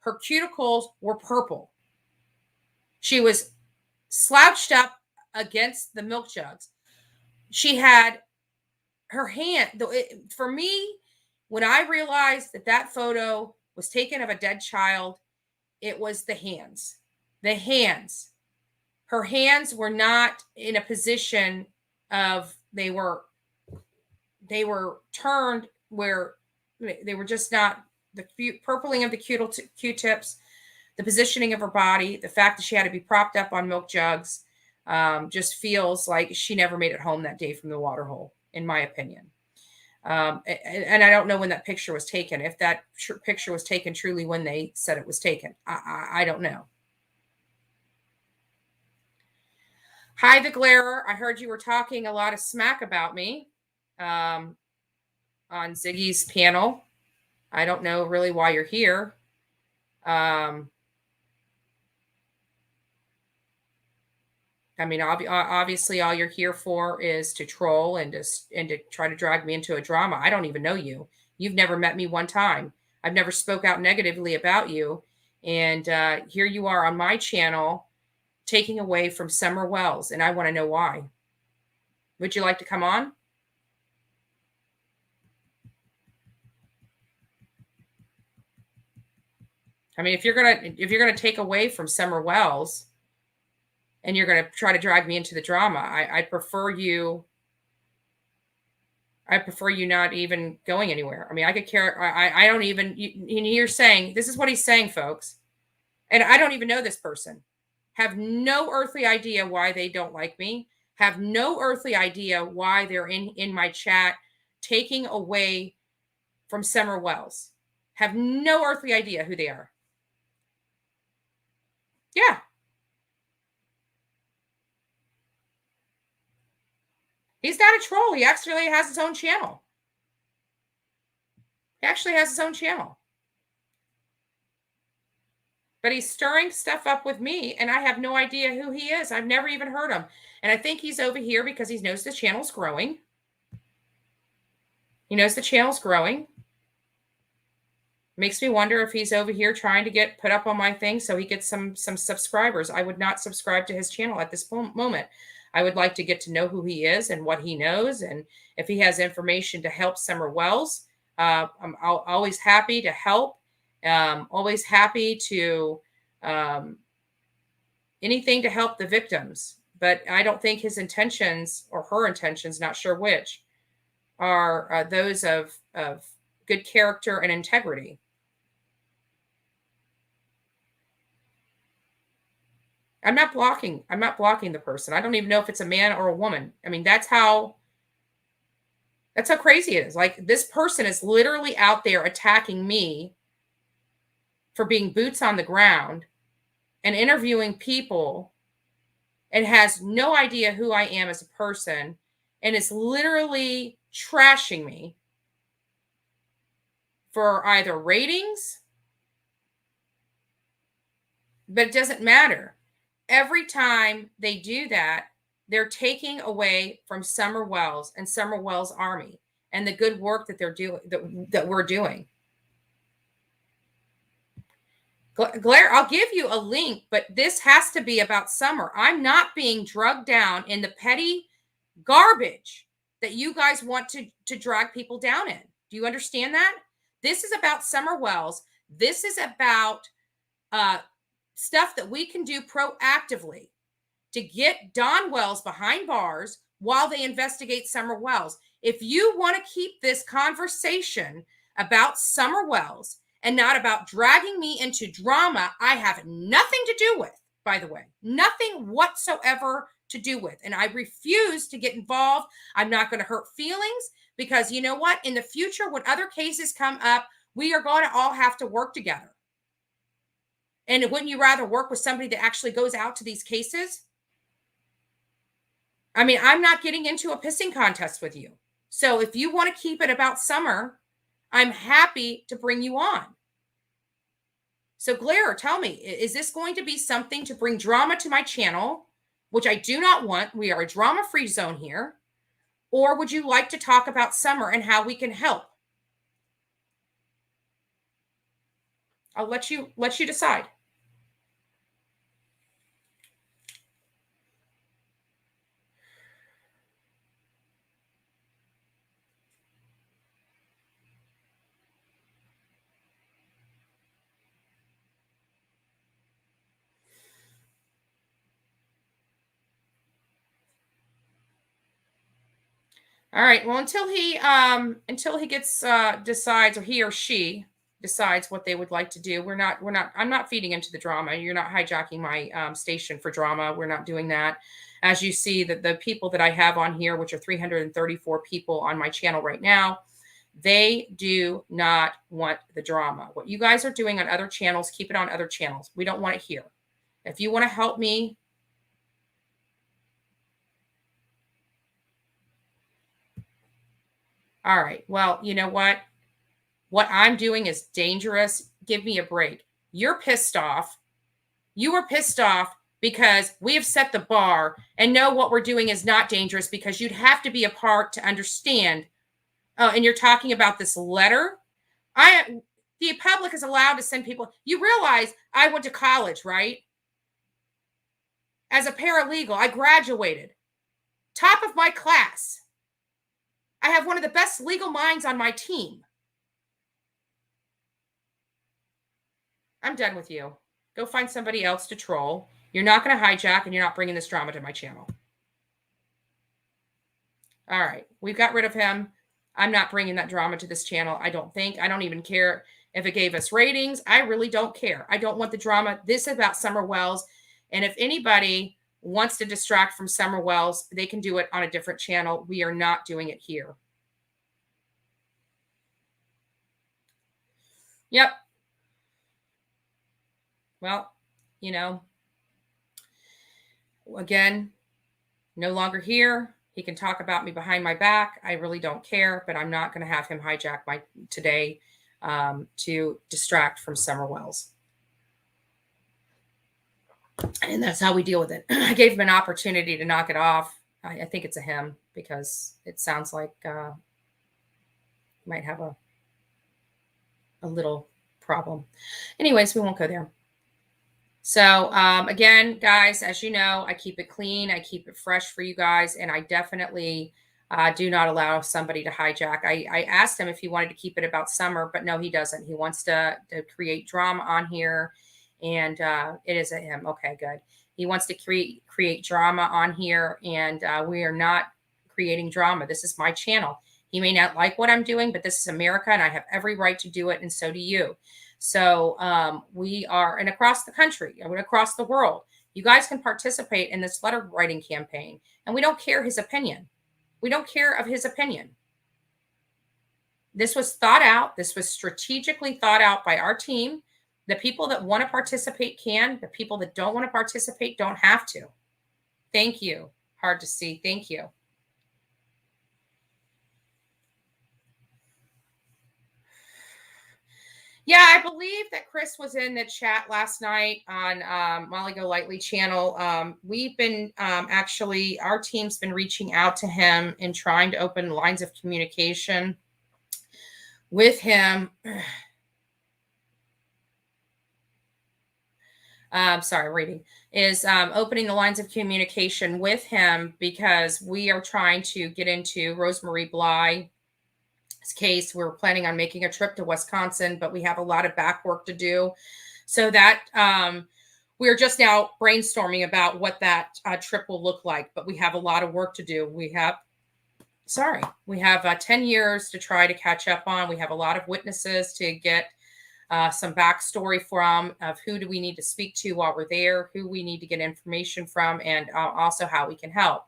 Her cuticles were purple. She was slouched up against the milk jugs. She had her hand, for me, when I realized that that photo was taken of a dead child, it was the hands. The hands. Her hands were not in a position of, they were turned where they were just not, the purpling of the Q-tips, the positioning of her body, the fact that she had to be propped up on milk jugs, just feels like she never made it home that day from the water hole, in my opinion. And I don't know when that picture was taken. If that picture was taken truly when they said it was taken, I don't know. Hi, the Glairer. I heard you were talking a lot of smack about me on Ziggy's panel. I don't know really why you're here. I mean, obviously, all you're here for is to troll and to try to drag me into a drama. I don't even know you. You've never met me one time. I've never spoke out negatively about you. And here you are on my channel taking away from Summer Wells, and I want to know why. Would you like to come on? I mean, if you're gonna take away from Summer Wells, and you're gonna try to drag me into the drama, I prefer you. I prefer you not even going anywhere. I mean, I could care. I don't even. You're saying, this is what he's saying, folks, and I don't even know this person. Have no earthly idea why they don't like me. Have no earthly idea why they're in my chat taking away from Summer Wells. Have no earthly idea who they are. Yeah. He's not a troll. He actually has his own channel. He actually has his own channel. But he's stirring stuff up with me, and I have no idea who he is. I've never even heard him. And I think he's over here because he knows the channel's growing. He knows the channel's growing. Makes me wonder if he's over here trying to get put up on my thing so he gets some subscribers. I would not subscribe to his channel at this moment. I would like to get to know who he is and what he knows, and if he has information to help Summer Wells. I'm always happy to help. Always happy to anything to help the victims. But I don't think his intentions, or her intentions, not sure which, are those of good character and integrity. I'm not blocking the person. I don't even know if it's a man or a woman. I mean, that's how crazy it is. Like, this person is literally out there attacking me for being boots on the ground and interviewing people, and has no idea who I am as a person, and is literally trashing me for either ratings, but it doesn't matter. Every time they do that, they're taking away from Summer Wells and Summer Wells Army and the good work that they're doing, that we're doing. Glare, I'll give you a link, but this has to be about Summer. I'm not being drugged down in the petty garbage that you guys want to drag people down in. Do you understand that? This is about Summer Wells. This is about stuff that we can do proactively to get Don Wells behind bars while they investigate Summer Wells. If you want to keep this conversation about Summer Wells and not about dragging me into drama I have nothing to do with, by the way, nothing whatsoever to do with, and I refuse to get involved. I'm not going to hurt feelings, because you know what? In the future, when other cases come up, we are going to all have to work together. And wouldn't you rather work with somebody that actually goes out to these cases? I mean, I'm not getting into a pissing contest with you. So if you want to keep it about Summer, I'm happy to bring you on. So Glare, tell me, is this going to be something to bring drama to my channel, which I do not want? We are a drama-free zone here. Or would you like to talk about Summer and how we can help? I'll let you decide. All right. Well, until he gets decides, or he or she decides what they would like to do. I'm not feeding into the drama. You're not hijacking my station for drama. We're not doing that. As you see, that the people that I have on here, which are 334 people on my channel right now, they do not want the drama. What you guys are doing on other channels, keep it on other channels. We don't want it here. If you want to help me, all right. Well, you know what? What I'm doing is dangerous. Give me a break. You're pissed off. You were pissed off because we have set the bar and know what we're doing is not dangerous, because you'd have to be a part to understand. Oh, and you're talking about this letter. The public is allowed to send people. You realize I went to college, right? As a paralegal, I graduated. Top of my class. I have one of the best legal minds on my team. I'm done with you. Go find somebody else to troll. You're not going to hijack, and you're not bringing this drama to my channel. All right. We've got rid of him. I'm not bringing that drama to this channel. I don't think. I don't even care if it gave us ratings. I really don't care. I don't want the drama. This is about Summer Wells. And if anybody wants to distract from Summer Wells, they can do it on a different channel. We are not doing it here. Yep. Well, you know, again, no longer here. He can talk about me behind my back. I really don't care, but I'm not going to have him hijack my today to distract from Summer Wells. And that's how we deal with it. I gave him an opportunity to knock it off. I think it's a him, because it sounds like might have a little problem. Anyways, we won't go there. So again, guys, as you know, I keep it clean. I keep it fresh for you guys. And I definitely do not allow somebody to hijack. I asked him if he wanted to keep it about Summer, but no, he doesn't. He wants to create drama on here. And it is a him. Okay, good. He wants to create drama on here. And we are not creating drama. This is my channel. He may not like what I'm doing, but this is America, and I have every right to do it. And so do you. So we are, and across the country, and across the world, you guys can participate in this letter writing campaign. And we don't care his opinion. We don't care of his opinion. This was thought out. This was strategically thought out by our team. The people that want to participate can. The people that don't want to participate don't have to. Thank you. Hard to see. Thank you. Yeah, I believe that Chris was in the chat last night on Molly Golightly channel. We've been actually, our team's been reaching out to him and trying to open lines of communication with him. Sorry, reading is opening the lines of communication with him, because we are trying to get into Rosemary Bly's case. We're planning on making a trip to Wisconsin, but we have a lot of back work to do. So that we're just now brainstorming about what that trip will look like, but we have a lot of work to do. We have 10 years to try to catch up on. We have a lot of witnesses to get some backstory from, of who do we need to speak to while we're there, who we need to get information from, and also how we can help.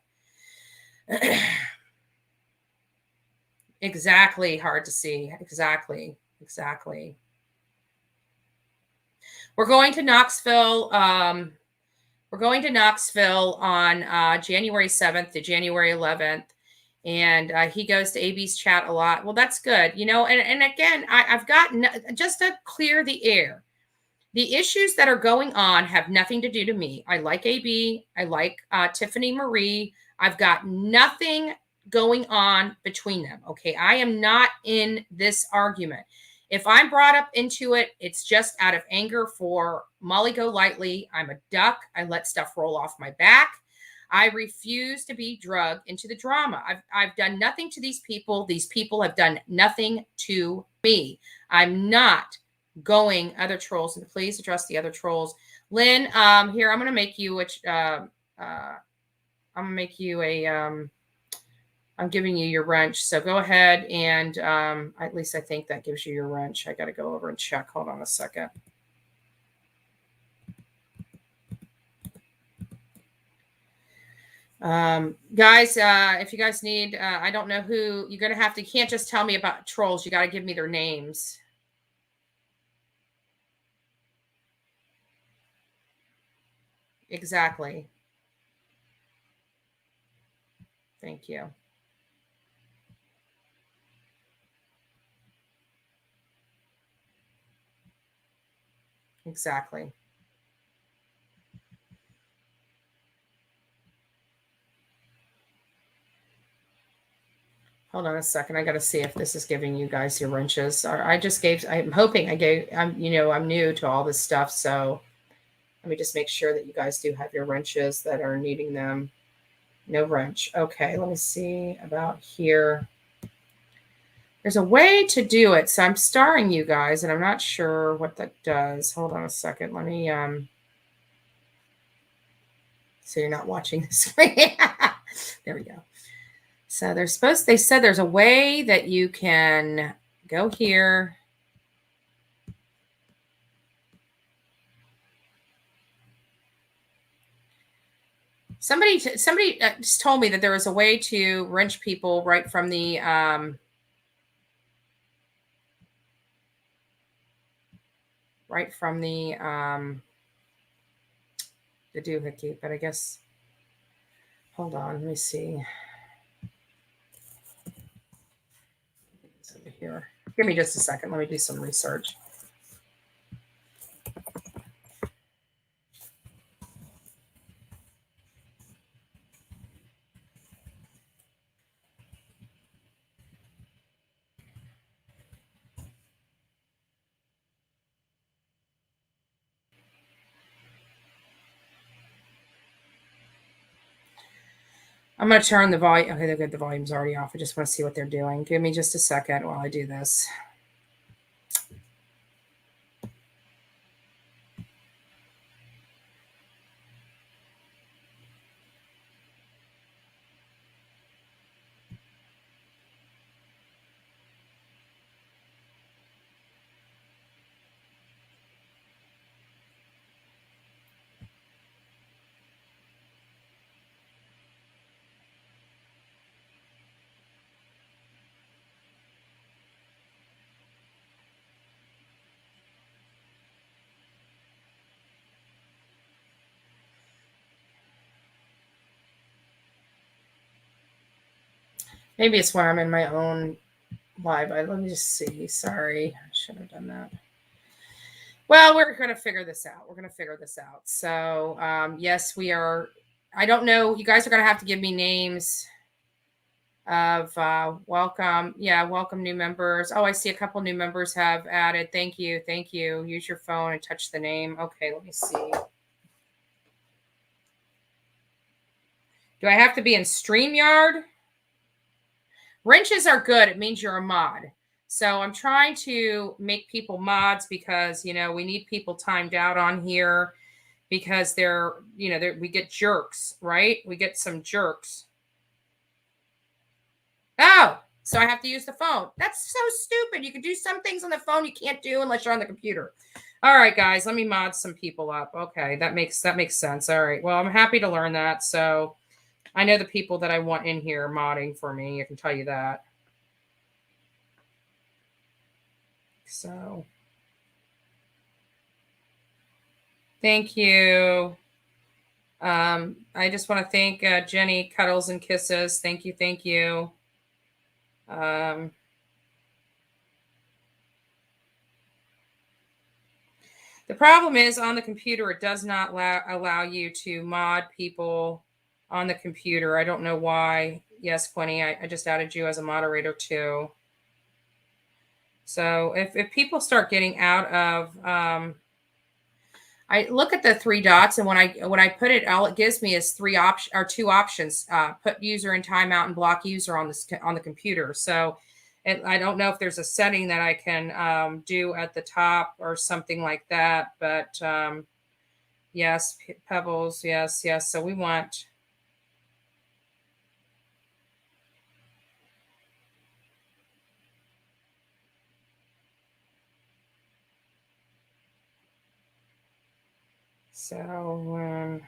Exactly. Hard to see. Exactly. We're going to Knoxville. We're going to Knoxville on January 7th to January 11th. And he goes to AB's chat a lot. Well, that's good. You know, and again, I've got just to clear the air. The issues that are going on have nothing to do to me. I like AB. I like Tiffany Marie. I've got nothing going on between them. Okay. I am not in this argument. If I'm brought up into it, it's just out of anger for Molly Golightly. I'm a duck. I let stuff roll off my back. I refuse to be drugged into the drama. I've done nothing to these people. These people have done nothing to me. I'm not going other trolls. And please address the other trolls. Lynn, here, I'm going to make you, I'm going to make you a, I'm giving you your wrench. So go ahead and at least I think that gives you your wrench. I got to go over and check. Hold on a second. Guys, if you guys need, I don't know who, you're going to have to, you can't just tell me about trolls. You got to give me their names. Exactly. Thank you. Exactly. Hold on a second. I got to see if this is giving you guys your wrenches. I just gave, I'm hoping I gave, I'm new to all this stuff. So let me just make sure that you guys do have your wrenches that are needing them. No wrench. Okay. Let me see about here. There's a way to do it. So I'm starring you guys and I'm not sure what that does. Hold on a second. Let me, so you're not watching the screen. There we go. So they said there's a way that you can go here. Somebody just told me that there was a way to wrench people right from the doohickey, but I guess, hold on, let me see. It's over here. Give me just a second. Let me do some research. I'm going to turn the volume. Okay, they're good. The volume's already off. I just want to see what they're doing. Give me just a second while I do this. Maybe it's when I'm in my own live. Let me just see. Sorry. I should have done that. Well, we're going to figure this out. So, yes, we are. I don't know. You guys are going to have to give me names of welcome. Yeah, welcome new members. Oh, I see a couple new members have added. Thank you. Thank you. Use your phone and touch the name. Okay, let me see. Do I have to be in StreamYard? Wrenches are good. It means you're a mod. So I'm trying to make people mods because, we need people timed out on here because we get jerks, right? We get some jerks. Oh, so I have to use the phone. That's so stupid. You can do some things on the phone you can't do unless you're on the computer. All right, guys, let me mod some people up. Okay, that makes sense. All right. Well, I'm happy to learn that. So I know the people that I want in here modding for me. I can tell you that. So thank you. I just want to thank Jenny, Cuddles and Kisses. Thank you. Thank you. The problem is on the computer, it does not allow you to mod people on the computer. I don't know why. Yes, Quinny, I just added you as a moderator too. So if people start getting out of, I look at the three dots, and when I put it, all it gives me is two options: put user in timeout and block user on the computer. So, I don't know if there's a setting that I can do at the top or something like that. But yes, Pebbles, yes. So we want. So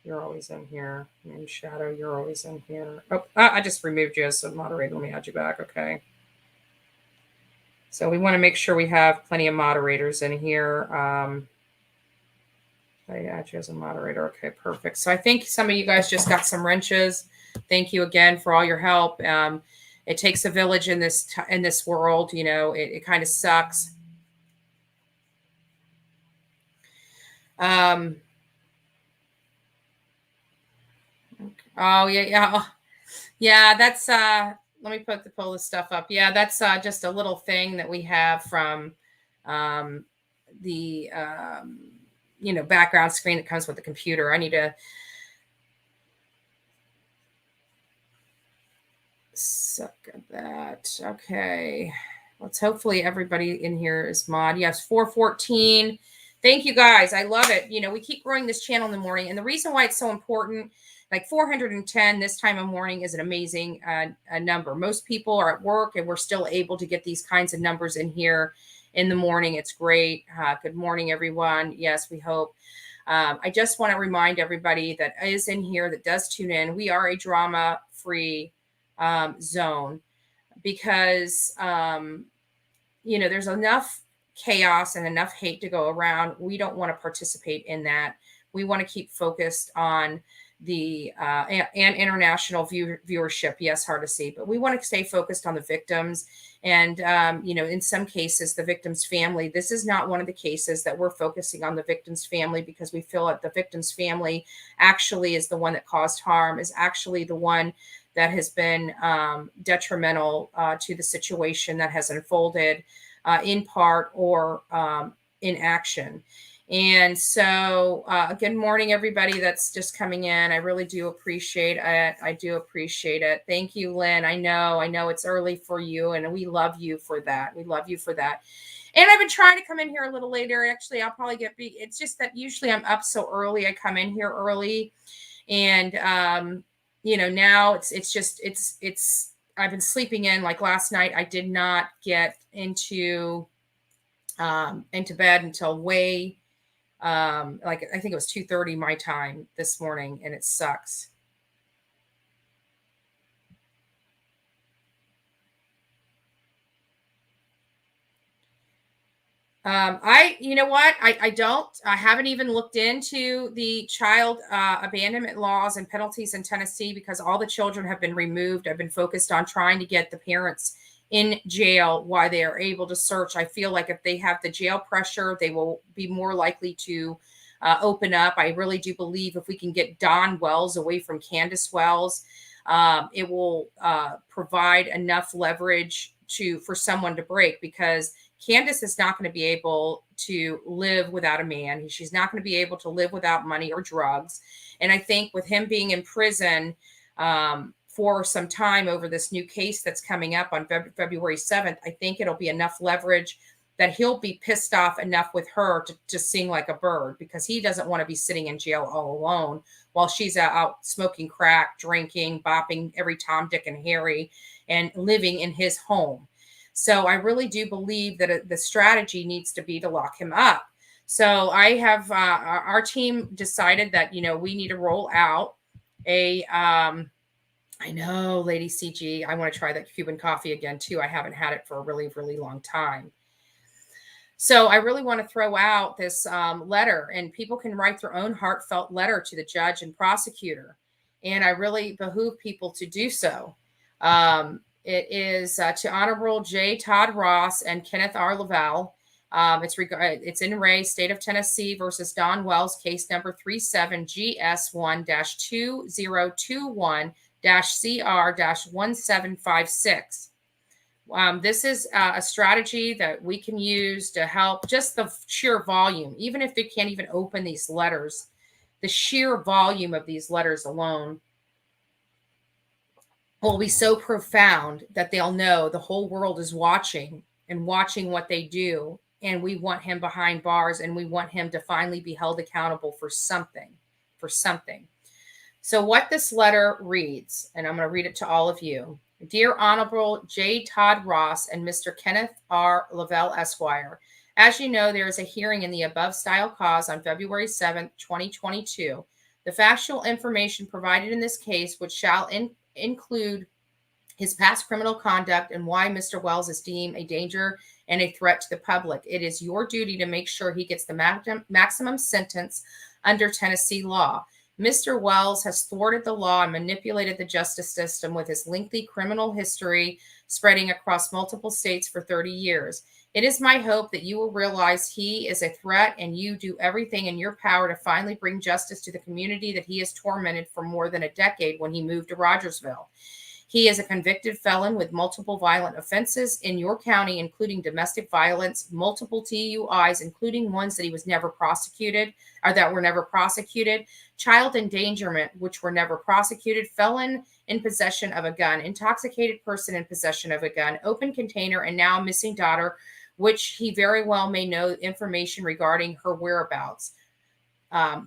you're always in here. Moon Shadow, you're always in here. Oh, I just removed you as a moderator. Let me add you back. Okay. So we want to make sure we have plenty of moderators in here. I add you as a moderator. Okay, perfect. So I think some of you guys just got some wrenches. Thank you again for all your help. It takes a village in this world. You know, it kind of sucks. Oh yeah. That's let me pull this stuff up. Yeah, that's just a little thing that we have from the background screen that comes with the computer. I need to suck at that. Okay. Let's hopefully everybody in here is mod. Yes, 414. Thank you guys. I love it. You know, we keep growing this channel in the morning. And the reason why it's so important, like 410 this time of morning is an amazing number. Most people are at work and we're still able to get these kinds of numbers in here in the morning. It's great. Good morning, everyone. Yes, we hope. I just want to remind everybody that is in here that does tune in. We are a drama-free zone because there's enough chaos and enough hate to go around. We don't want to participate in that. We want to keep focused on the and international viewership. Yes, hard to see, but we want to stay focused on the victims and in some cases the victim's family. This is not one of the cases that we're focusing on the victim's family because we feel that the victim's family actually is the one that caused harm, is actually the one that has been detrimental to the situation that has unfolded in part or in action. And so good morning, everybody that's just coming in. I really do appreciate it. I do appreciate it. Thank you, Lynn. I know it's early for you, and we love you for that. We love you for that. And I've been trying to come in here a little later. Actually, I'll probably it's just that usually I'm up so early. I come in here early. And, now it's I've been sleeping in. Like last night, I did not get into bed until way, I think it was 2:30 my time this morning, and it sucks. I haven't even looked into the child abandonment laws and penalties in Tennessee because all the children have been removed. I've been focused on trying to get the parents in jail while they are able to search. I feel like if they have the jail pressure, they will be more likely to open up. I really do believe if we can get Don Wells away from Candace Wells, it will provide enough leverage for someone to break, because Candace is not going to be able to live without a man. She's not going to be able to live without money or drugs. And I think with him being in prison for some time over this new case that's coming up on February 7th, I think it'll be enough leverage that he'll be pissed off enough with her to sing like a bird, because he doesn't want to be sitting in jail all alone while she's out smoking crack, drinking, bopping every Tom, Dick, and Harry, and living in his home. So I really do believe that the strategy needs to be to lock him up. So I have our team decided that, we need to roll out I know, Lady CG, I want to try that Cuban coffee again too. I haven't had it for a really, really long time. So I really want to throw out this letter, and people can write their own heartfelt letter to the judge and prosecutor. And I really behoove people to do so. It is to Honorable J. Todd Ross and Kenneth R. Lavelle. It's in Ray, State of Tennessee versus Don Wells, case number 37GS1-2021-CR-1756. This is a strategy that we can use to help just the sheer volume, even if they can't even open these letters, the sheer volume of these letters alone will be so profound that they'll know the whole world is watching and watching what they do. And we want him behind bars, and we want him to finally be held accountable for something. So what this letter reads, and I'm going to read it to all of you. Dear Honorable J. Todd Ross and Mr. Kenneth R. Lavelle, Esquire, as you know, there is a hearing in the above style cause on February 7th, 2022. The factual information provided in this case, which shall include his past criminal conduct and why Mr. Wells is deemed a danger and a threat to the public. It is your duty to make sure he gets the maximum sentence under Tennessee law. Mr. Wells has thwarted the law and manipulated the justice system with his lengthy criminal history spreading across multiple states for 30 years. It is my hope that you will realize he is a threat and you do everything in your power to finally bring justice to the community that he has tormented for more than a decade when he moved to Rogersville. He is a convicted felon with multiple violent offenses in your county, including domestic violence, multiple DUIs, including ones that he was never prosecuted or that were never prosecuted, child endangerment, which were never prosecuted, felon in possession of a gun, intoxicated person in possession of a gun, open container, and now missing daughter, which he very well may know information regarding her whereabouts.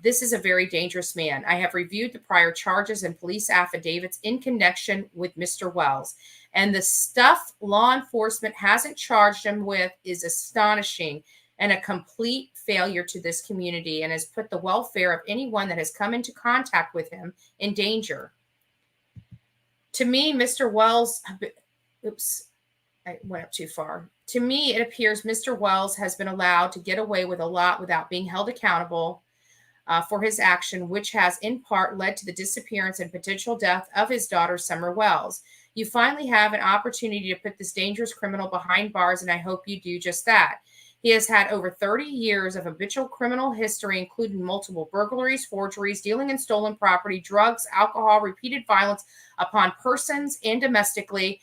This is a very dangerous man. I have reviewed the prior charges and police affidavits in connection with Mr. Wells, and the stuff law enforcement hasn't charged him with is astonishing and a complete failure to this community and has put the welfare of anyone that has come into contact with him in danger. To me, Mr. Wells, oops, I went up too far. To me, it appears Mr. Wells has been allowed to get away with a lot without being held accountable for his action, which has in part led to the disappearance and potential death of his daughter, Summer Wells. You finally have an opportunity to put this dangerous criminal behind bars, and I hope you do just that. He has had over 30 years of habitual criminal history, including multiple burglaries, forgeries, dealing in stolen property, drugs, alcohol, repeated violence upon persons and domestically.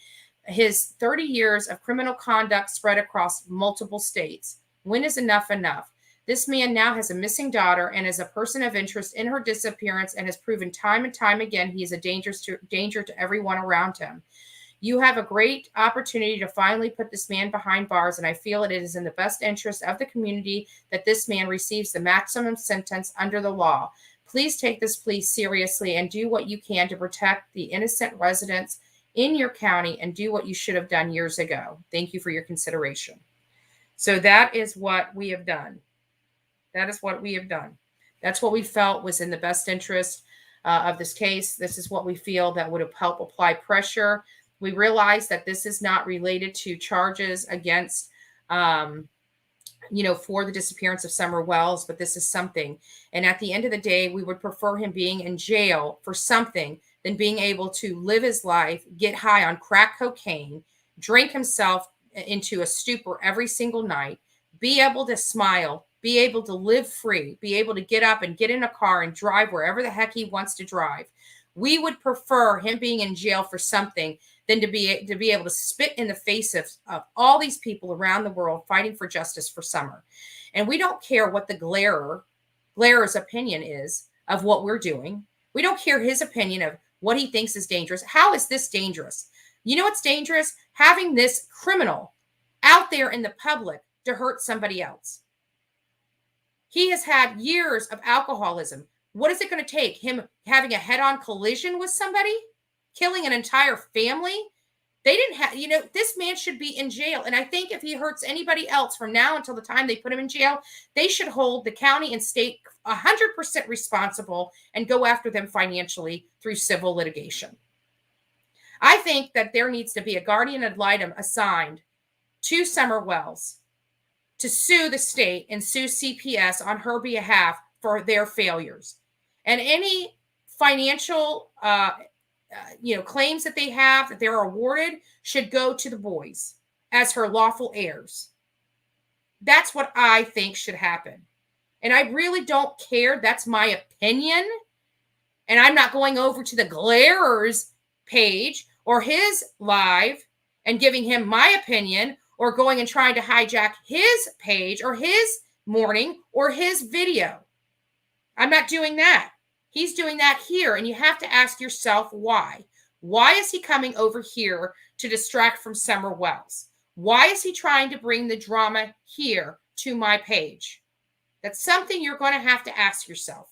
His 30 years of criminal conduct spread across multiple states. When is enough enough? This man now has a missing daughter and is a person of interest in her disappearance and has proven time and time again he is a danger to everyone around him. You have a great opportunity to finally put this man behind bars, and I feel it is in the best interest of the community that this man receives the maximum sentence under the law. Please take this plea seriously and do what you can to protect the innocent residents in your county and do what you should have done years ago. Thank you for your consideration. So that is what we have done. That is what we have done. That's what we felt was in the best interest of this case. This is what we feel that would have helped apply pressure. We realize that this is not related to charges against, for the disappearance of Summer Wells, but this is something. And at the end of the day, we would prefer him being in jail for something than being able to live his life, get high on crack cocaine, drink himself into a stupor every single night, be able to smile, be able to live free, be able to get up and get in a car and drive wherever the heck he wants to drive. We would prefer him being in jail for something than to be able to spit in the face of all these people around the world fighting for justice for Summer. And we don't care what the Glareur's opinion is of what we're doing. We don't care his opinion of what he thinks is dangerous. How is this dangerous? You know what's dangerous? Having this criminal out there in the public to hurt somebody else. He has had years of alcoholism. What is it going to take? Him having a head-on collision with somebody? Killing an entire family? They didn't have, this man should be in jail. And I think if he hurts anybody else from now until the time they put him in jail, they should hold the county and state 100% responsible and go after them financially through civil litigation. I think that there needs to be a guardian ad litem assigned to Summer Wells to sue the state and sue CPS on her behalf for their failures. And any financial, claims that they have that they're awarded should go to the boys as her lawful heirs. That's what I think should happen. And I really don't care. That's my opinion. And I'm not going over to the Glareur's page or his live and giving him my opinion or going and trying to hijack his page or his morning or his video. I'm not doing that. He's doing that here. And you have to ask yourself why. Why is he coming over here to distract from Summer Wells? Why is he trying to bring the drama here to my page? That's something you're going to have to ask yourself.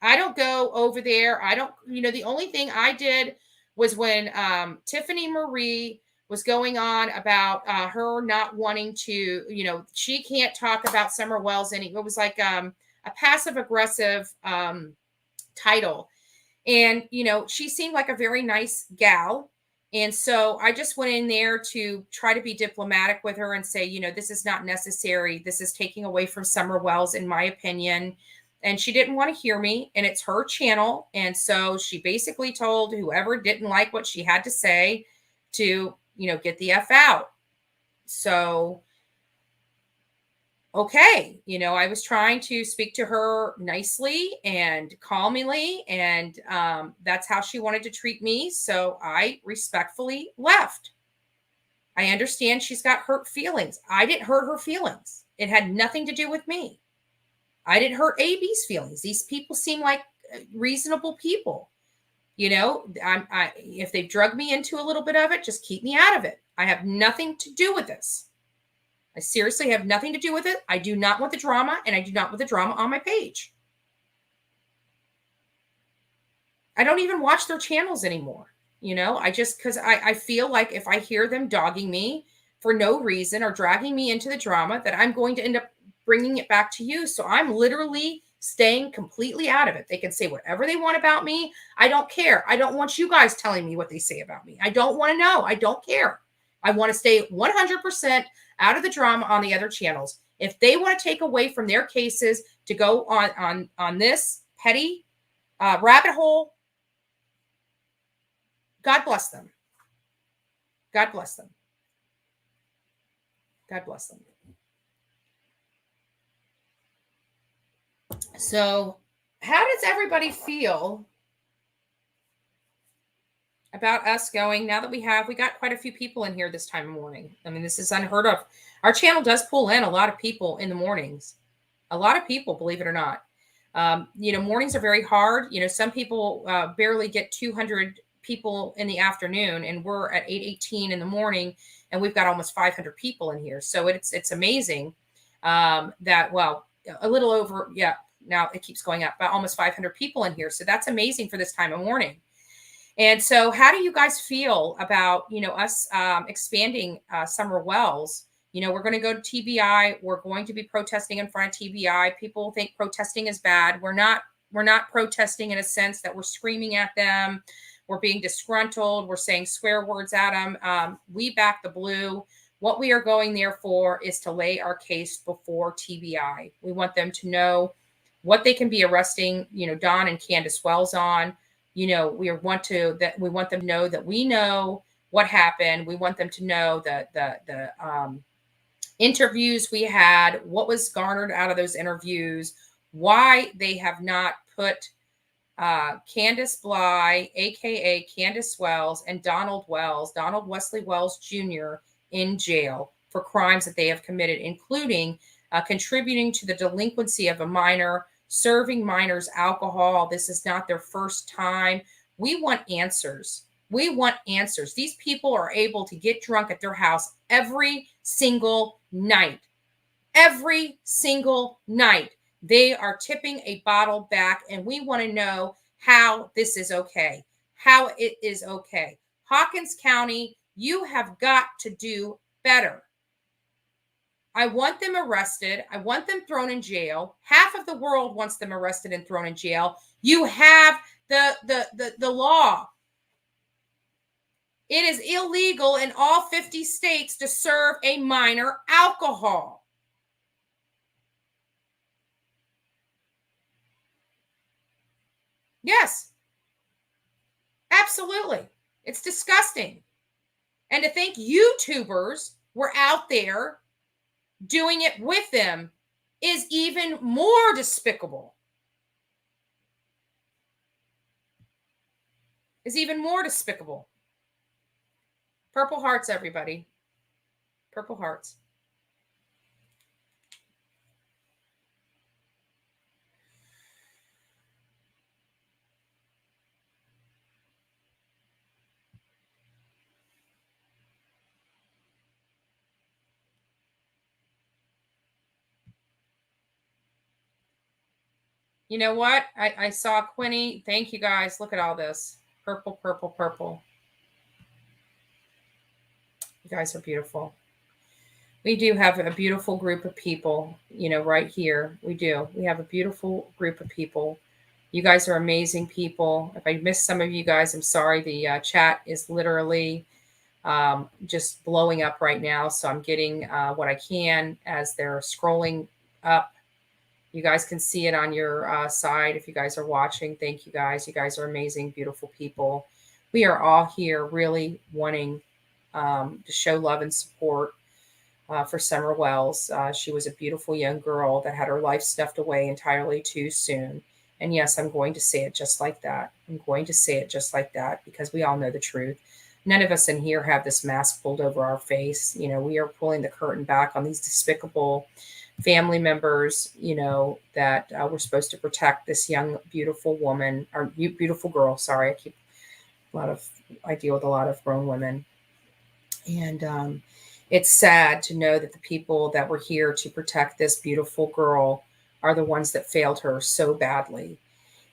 I don't go over there. The only thing I did was when Tiffany Marie was going on about her not wanting to, she can't talk about Summer Wells anymore. It was like a passive aggressive title. And, she seemed like a very nice gal. And so I just went in there to try to be diplomatic with her and say, this is not necessary. This is taking away from Summer Wells, in my opinion. And she didn't want to hear me, and it's her channel. And so she basically told whoever didn't like what she had to say to, get the F out. So okay, I was trying to speak to her nicely and calmly, and that's how she wanted to treat me. So I respectfully left. I understand she's got hurt feelings. I didn't hurt her feelings. It had nothing to do with me. I didn't hurt AB's feelings. These people seem like reasonable people. If they've drugged me into a little bit of it, just keep me out of it. I have nothing to do with this. I seriously have nothing to do with it. I do not want the drama, and I do not want the drama on my page. I don't even watch their channels anymore. Because I feel like if I hear them dogging me for no reason or dragging me into the drama, that I'm going to end up bringing it back to you. So I'm literally staying completely out of it. They can say whatever they want about me. I don't care. I don't want you guys telling me what they say about me. I don't want to know. I don't care. I want to stay 100% out of the drama on the other channels. If they want to take away from their cases to go on this petty rabbit hole, God bless them. God bless them. God bless them. So, how does everybody feel about us going, now that we got quite a few people in here this time of morning? I mean, this is unheard of. Our channel does pull in a lot of people in the mornings. A lot of people, believe it or not. Mornings are very hard. Some people barely get 200 people in the afternoon, and we're at 8:18 in the morning, and we've got almost 500 people in here. So it's amazing that, well, a little over, yeah, now it keeps going up, but almost 500 people in here. So that's amazing for this time of morning. And so how do you guys feel about, us expanding Summer Wells? We're going to go to TBI. We're going to be protesting in front of TBI. People think protesting is bad. We're not protesting in a sense that we're screaming at them. We're being disgruntled. We're saying swear words at them. We back the blue. What we are going there for is to lay our case before TBI. We want them to know what they can be arresting, Don and Candace Wells on. We want them to know that we know what happened. We want them to know that the interviews we had, what was garnered out of those interviews, why they have not put Candace Bly, aka Candace Wells, and Donald Wesley Wells Jr. in jail for crimes that they have committed, including contributing to the delinquency of a minor, serving minors alcohol. This is not their first time. We want answers. We want answers. These people are able to get drunk at their house every single night. Every single night. They are tipping a bottle back, and we want to know how this is okay. How it is okay. Hawkins County, you have got to do better. I want them arrested. I want them thrown in jail. Half of the world wants them arrested and thrown in jail. You have the law. It is illegal in all 50 states to serve a minor alcohol. Yes, absolutely. It's disgusting. And to think YouTubers were out there doing it with them is even more despicable. Is even more despicable. Purple hearts, everybody. Purple hearts. You know what? I saw Quinny. Thank you guys. Look at all this. Purple, purple, purple. You guys are beautiful. We do have a beautiful group of people, right here. We do. We have a beautiful group of people. You guys are amazing people. If I missed some of you guys, I'm sorry. The chat is literally just blowing up right now. So I'm getting what I can as they're scrolling up. You guys can see it on your side if you guys are watching. Thank you guys. You guys are amazing, beautiful people. We are all here really wanting to show love and support for Summer Wells. She was a beautiful young girl that had her life snuffed away entirely too soon. And yes, I'm going to say it just like that. I'm going to say it just like that because we all know the truth. None of us in here have this mask pulled over our face. We are pulling the curtain back on these despicable family members, that we're supposed to protect this young, beautiful woman or beautiful girl. Sorry, I deal with a lot of grown women. And it's sad to know that the people that were here to protect this beautiful girl are the ones that failed her so badly.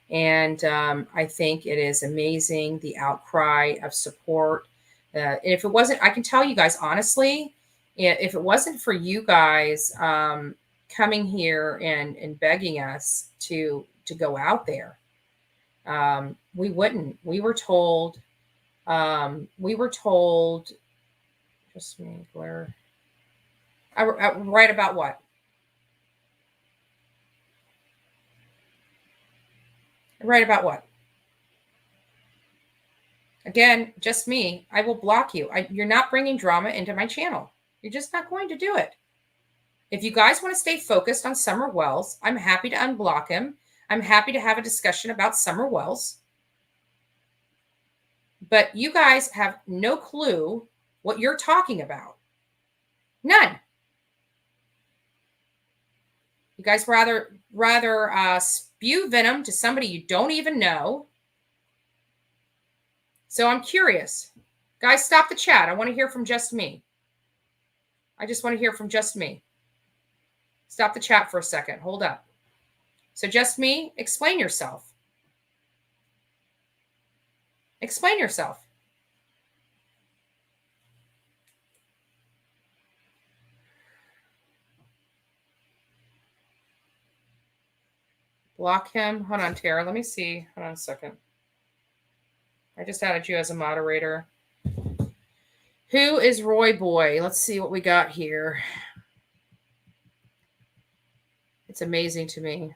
And I think it is amazing, the outcry of support. If it wasn't, I can tell you guys honestly, if it wasn't for you guys coming here and begging us to go out there, we wouldn't. We were told, just me, Blair. I write about what? Right about what? Again, just me. I will block you. You're not bringing drama into my channel. You're just not going to do it. If you guys want to stay focused on Summer Wells, I'm happy to unblock him. I'm happy to have a discussion about Summer Wells. But you guys have no clue what you're talking about. None. You guys rather spew venom to somebody you don't even know. So I'm curious. Guys, stop the chat. I want to hear from just me. I just want to hear from just me. Stop the chat for a second. Hold up. So just me, explain yourself. Explain yourself. Block him. Hold on, Tara. Let me see. Hold on a second. I just added you as a moderator. Who is Roy Boy? Let's see what we got here. It's amazing to me.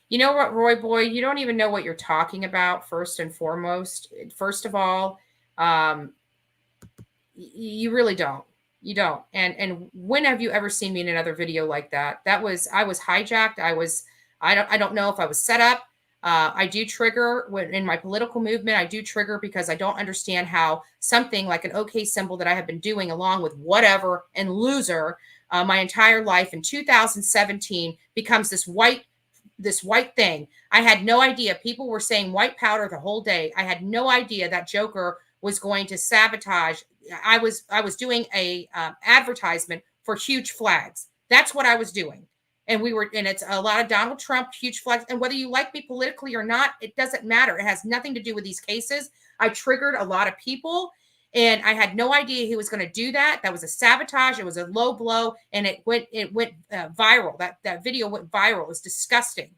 You know what, Roy Boy? You don't even know what you're talking about, first and foremost. First of all, you really don't. You don't. And when have you ever seen me in another video like that? I was hijacked. I don't know if I was set up. I do trigger in my political movement. I do trigger because I don't understand how something like an OK symbol that I have been doing along with whatever and loser my entire life in 2017 becomes this white thing. I had no idea. People were saying white powder the whole day. I had no idea that Joker was going to sabotage. I was doing a advertisement for huge flags. That's what I was doing. And it's a lot of Donald Trump, huge flags. And whether you like me politically or not, it doesn't matter. It has nothing to do with these cases. I triggered a lot of people and I had no idea he was going to do that. That was a sabotage. It was a low blow and it went viral. That video went viral. It was disgusting.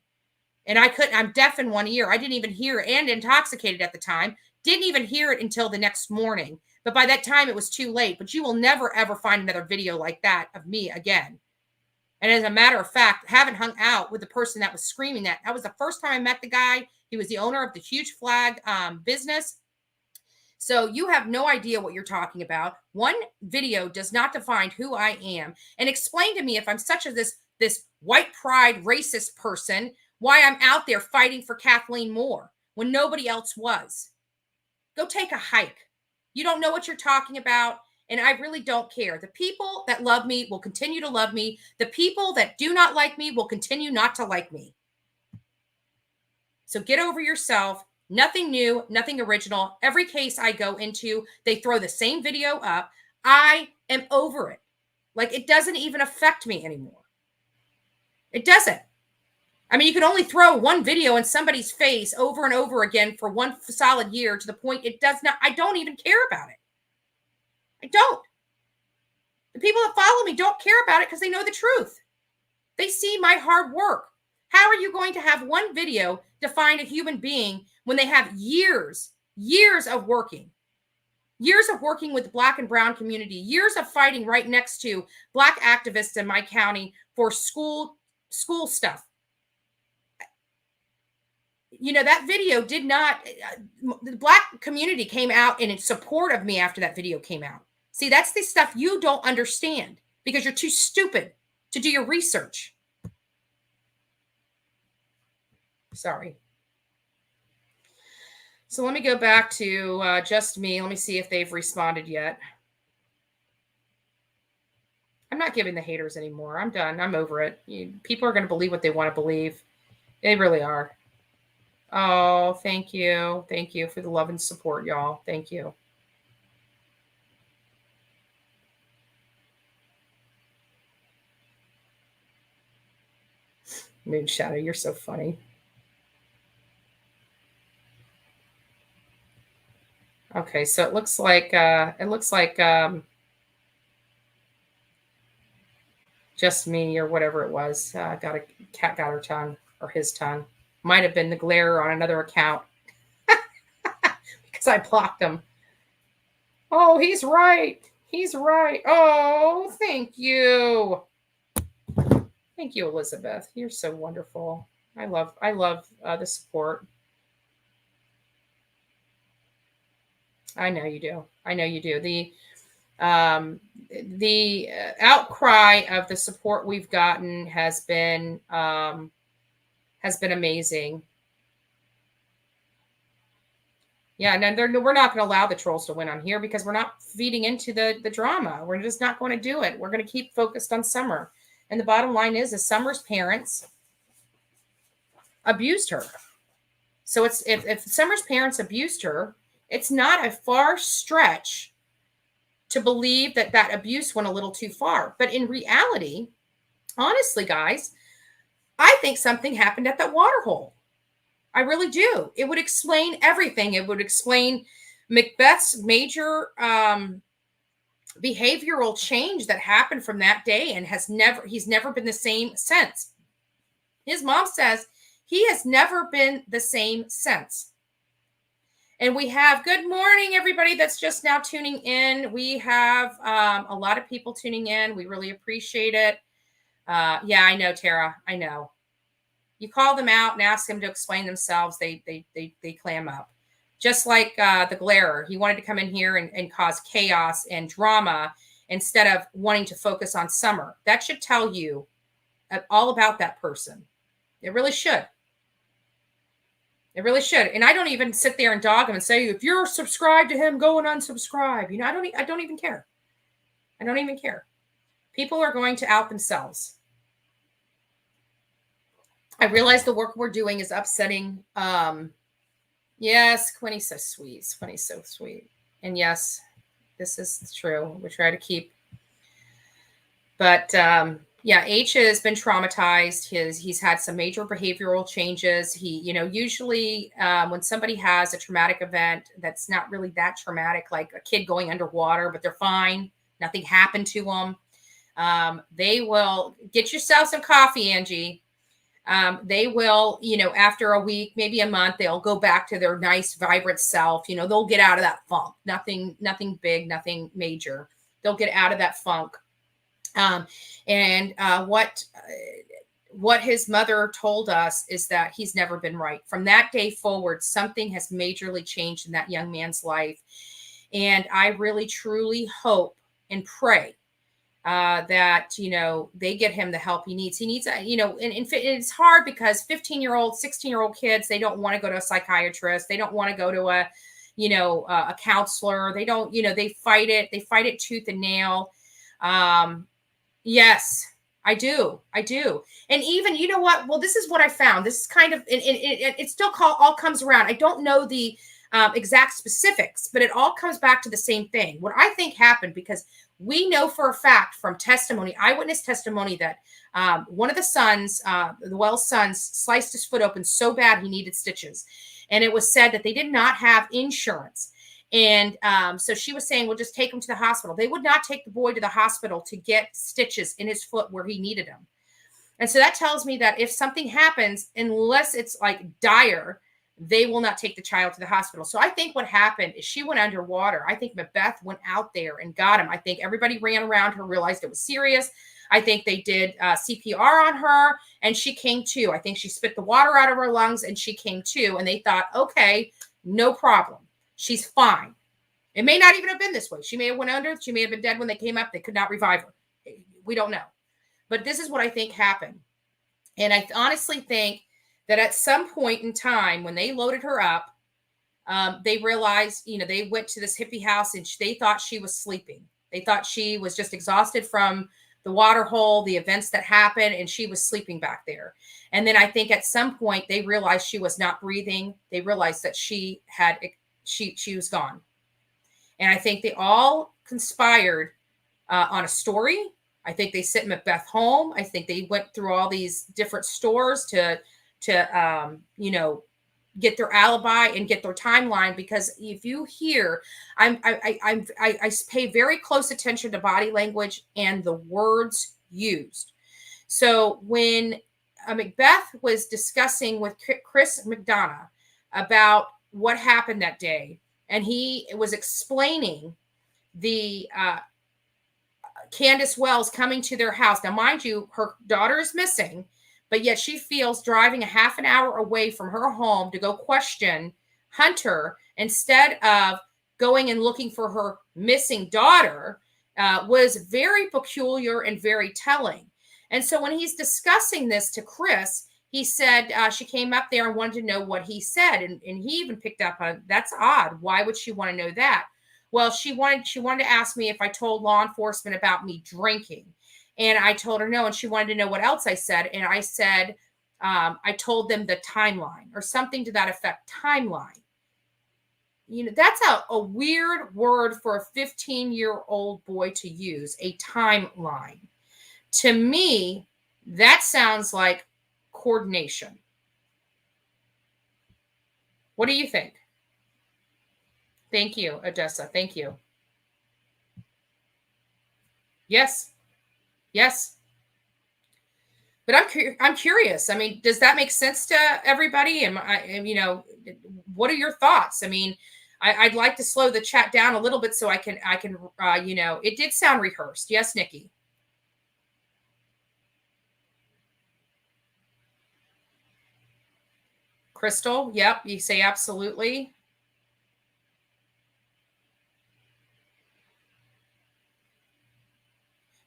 And I'm deaf in one ear. I didn't even hear it and intoxicated at the time. Didn't even hear it until the next morning. But by that time, it was too late. But you will never, ever find another video like that of me again. And as a matter of fact, haven't hung out with the person that was screaming that. That was the first time I met the guy. He was the owner of the Huge Flag business. So you have no idea what you're talking about. One video does not define who I am. And explain to me if I'm such this white pride racist person, why I'm out there fighting for Kathleen Moore when nobody else was. Go take a hike. You don't know what you're talking about. And I really don't care. The people that love me will continue to love me. The people that do not like me will continue not to like me. So get over yourself. Nothing new, nothing original. Every case I go into, they throw the same video up. I am over it. Like it doesn't even affect me anymore. It doesn't. I mean, you can only throw one video in somebody's face over and over again for one solid year to the point it does not, I don't even care about it. I don't. The people that follow me don't care about it because they know the truth. They see my hard work. How are you going to have one video define a human being when they have years of working? Years of working with the Black and brown community, years of fighting right next to Black activists in my county for school stuff. You know, that video did not, the Black community came out in support of me after that video came out. See, that's the stuff you don't understand because you're too stupid to do your research. Sorry. So let me go back to just me. Let me see if they've responded yet. I'm not giving the haters anymore. I'm done. I'm over it. People are going to believe what they want to believe. They really are. Oh, thank you. Thank you for the love and support, y'all. Thank you. Moon Shadow, you're so funny. Okay, so it looks like just me or whatever it was. Cat got her tongue or his tongue. Might have been the glare on another account because I blocked him. Oh, he's right. He's right. Oh, thank you. Thank you, Elizabeth. You're so wonderful. I love the support. I know you do. I know you do. The outcry of the support we've gotten has been amazing. Yeah, and we're not going to allow the trolls to win on here because we're not feeding into the drama. We're just not going to do it. We're going to keep focused on Summer. And the bottom line is Summer's parents abused her. So if Summer's parents abused her, it's not a far stretch to believe that abuse went a little too far. But in reality, honestly, guys, I think something happened at that water hole. I really do. It would explain everything. It would explain Macbeth's major behavioral change that happened from that day and he's never been the same since. His mom says he has never been the same since. And we have, good morning, everybody that's just now tuning in. We have a lot of people tuning in. We really appreciate it. Yeah, I know, Tara. I know. You call them out and ask them to explain themselves. They clam up. Just like the Glarer. He wanted to come in here and cause chaos and drama instead of wanting to focus on Summer. That should tell you all about that person. It really should. It really should. And I don't even sit there and dog him and say, if you're subscribed to him, go and unsubscribe. You know, I don't even care. I don't even care. People are going to out themselves. I realize the work we're doing is upsetting. Yes, Quinny's so sweet. Quinny's so sweet. And yes, this is true. We try to keep. But yeah, H has been traumatized. He's had some major behavioral changes. Usually when somebody has a traumatic event that's not really that traumatic, like a kid going underwater, but they're fine, nothing happened to them. They will get yourself some coffee, Angie. They will, after a week, maybe a month, they'll go back to their nice, vibrant self. They'll get out of that funk. Nothing big, nothing major. They'll get out of that funk. What his mother told us is that he's never been right. From that day forward, something has majorly changed in that young man's life. And I really, truly hope and pray that, they get him the help he needs. He needs, and it's hard because 15-year-old, 16-year-old kids, they don't want to go to a psychiatrist. They don't want to go to a counselor. They don't, they fight it. They fight it tooth and nail. Yes, I do. And even, you know what? Well, this is what I found. This is kind of, it still all comes around. I don't know the exact specifics, but it all comes back to the same thing. What I think happened, because we know for a fact from testimony, eyewitness testimony, that one of the sons, the Wells sons, sliced his foot open so bad he needed stitches. And it was said that they did not have insurance. And so she was saying, well, just take him to the hospital. They would not take the boy to the hospital to get stitches in his foot where he needed them. And so that tells me that if something happens, unless it's like dire, they will not take the child to the hospital. So I think what happened is she went underwater. I think Macbeth went out there and got him. I think everybody ran around her, realized it was serious. I think they did CPR on her, and she came to. I think she spit the water out of her lungs and she came to, and they thought, okay, no problem. She's fine. It may not even have been this way. She may have went under. She may have been dead when they came up. They could not revive her. We don't know. But this is what I think happened. And I honestly think that at some point in time when they loaded her up, they realized, they went to this hippie house and they thought she was sleeping. They thought she was just exhausted from the water hole, the events that happened, and she was sleeping back there. And then I think at some point they realized she was not breathing. They realized that she was gone. And I think they all conspired on a story. I think they sent Macbeth home. I think they went through all these different stores to get their alibi and get their timeline. Because if you hear, I pay very close attention to body language and the words used. So when Macbeth was discussing with Chris McDonough about what happened that day, and he was explaining the Candace Wells coming to their house. Now, mind you, her daughter is missing, but yet she feels driving a half an hour away from her home to go question Hunter instead of going and looking for her missing daughter was very peculiar and very telling. And so when he's discussing this to Chris, he said she came up there and wanted to know what he said. And he even picked up on, that's odd. Why would she want to know that? Well, she wanted to ask me if I told law enforcement about me drinking. And I told her no. And she wanted to know what else I said. And I said, I told them the timeline or something to that effect, timeline. That's a weird word for a 15-year-old boy to use, a timeline. To me, that sounds like coordination. What do you think? Thank you, Odessa. Thank you. Yes. But I'm curious. I mean, does that make sense to everybody? What are your thoughts? I mean, I'd like to slow the chat down a little bit so I can, it did sound rehearsed. Yes, Nikki. Crystal. Yep. You say absolutely.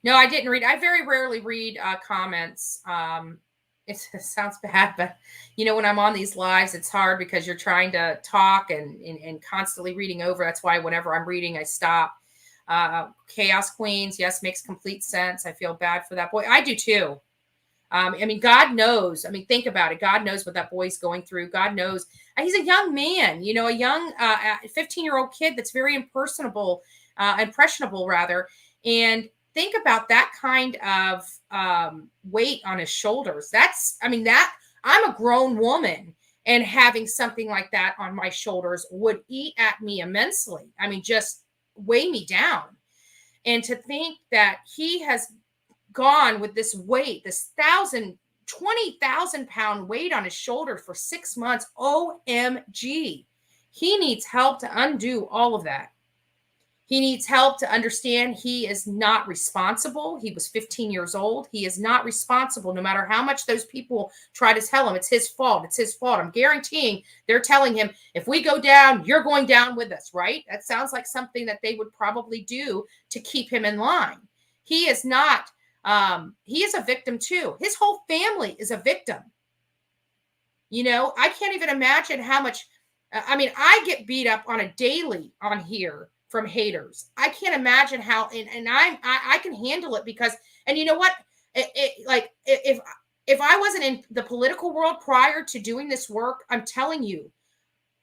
No, I didn't read. I very rarely read comments. It sounds bad, but when I'm on these lives, it's hard because you're trying to talk and constantly reading over. That's why whenever I'm reading, I stop. Chaos Queens, yes, makes complete sense. I feel bad for that boy. I do too. God knows. Think about it. God knows what that boy's going through. God knows. He's a young man, a young 15-year-old kid that's very impressionable rather. And think about that kind of weight on his shoulders. I'm a grown woman, and having something like that on my shoulders would eat at me immensely. Just weigh me down. And to think that he has gone with this weight, this 20,000 pound weight on his shoulder for 6 months. OMG. He needs help to undo all of that. He needs help to understand he is not responsible. He was 15 years old. He is not responsible, no matter how much those people try to tell him it's his fault. It's his fault. I'm guaranteeing they're telling him, if we go down, you're going down with us, right? That sounds like something that they would probably do to keep him in line. He is not, he is a victim too. His whole family is a victim. I can't even imagine how much, I get beat up on a daily on here from haters. I can't imagine how, and I can handle it because, and you know what? If I wasn't in the political world prior to doing this work, I'm telling you,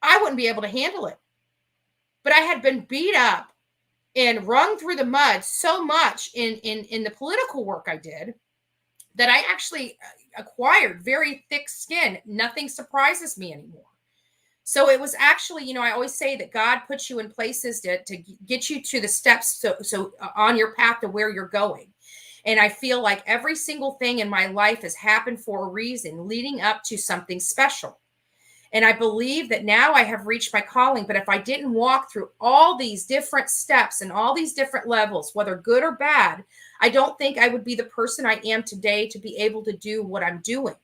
I wouldn't be able to handle it. But I had been beat up and wrung through the mud so much in the political work I did that I actually acquired very thick skin. Nothing surprises me anymore. So it was actually, I always say that God puts you in places to get you to the steps so on your path to where you're going. And I feel like every single thing in my life has happened for a reason, leading up to something special. And I believe that now I have reached my calling. But if I didn't walk through all these different steps and all these different levels, whether good or bad, I don't think I would be the person I am today to be able to do what I'm doing.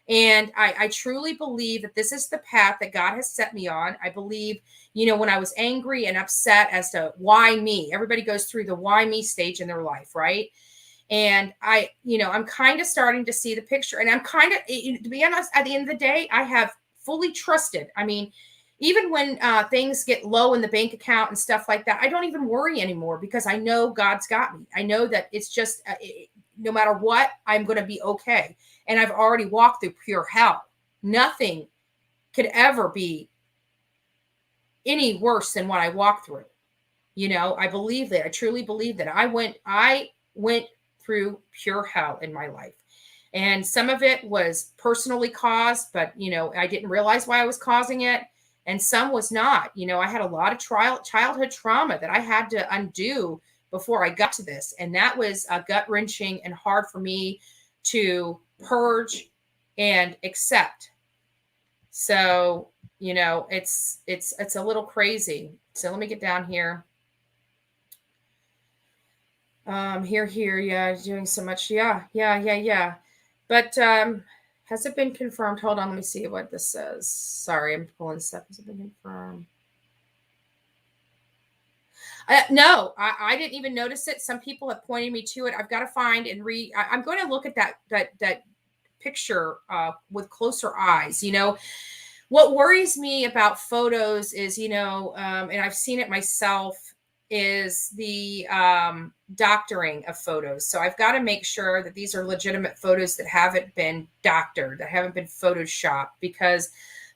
And I truly believe that this is the path that God has set me on. I believe, when I was angry and upset as to why me, everybody goes through the why me stage in their life, right? And I'm kind of starting to see the picture. And I'm kind of, to be honest, at the end of the day, I have fully trusted. I mean, even when things get low in the bank account and stuff like that, I don't even worry anymore because I know God's got me. I know that it's just, no matter what, I'm going to be okay. And I've already walked through pure hell. Nothing could ever be any worse than what I walked through. I believe that. I truly believe that I went through pure hell in my life. And some of it was personally caused, but I didn't realize why I was causing it. And some was not. I had a lot of childhood trauma that I had to undo before I got to this. And that was gut wrenching and hard for me to purge and accept. So, it's a little crazy. So let me get down here. Here, yeah, doing so much. Yeah. But has it been confirmed? Hold on, let me see what this says. Sorry, I'm pulling stuff. Has it been confirmed? No, I didn't even notice it. Some people have pointed me to it. I've got to find and read. I'm going to look at that picture with closer eyes. What worries me about photos is, and I've seen it myself, is the doctoring of photos. So I've got to make sure that these are legitimate photos that haven't been doctored, that haven't been photoshopped, because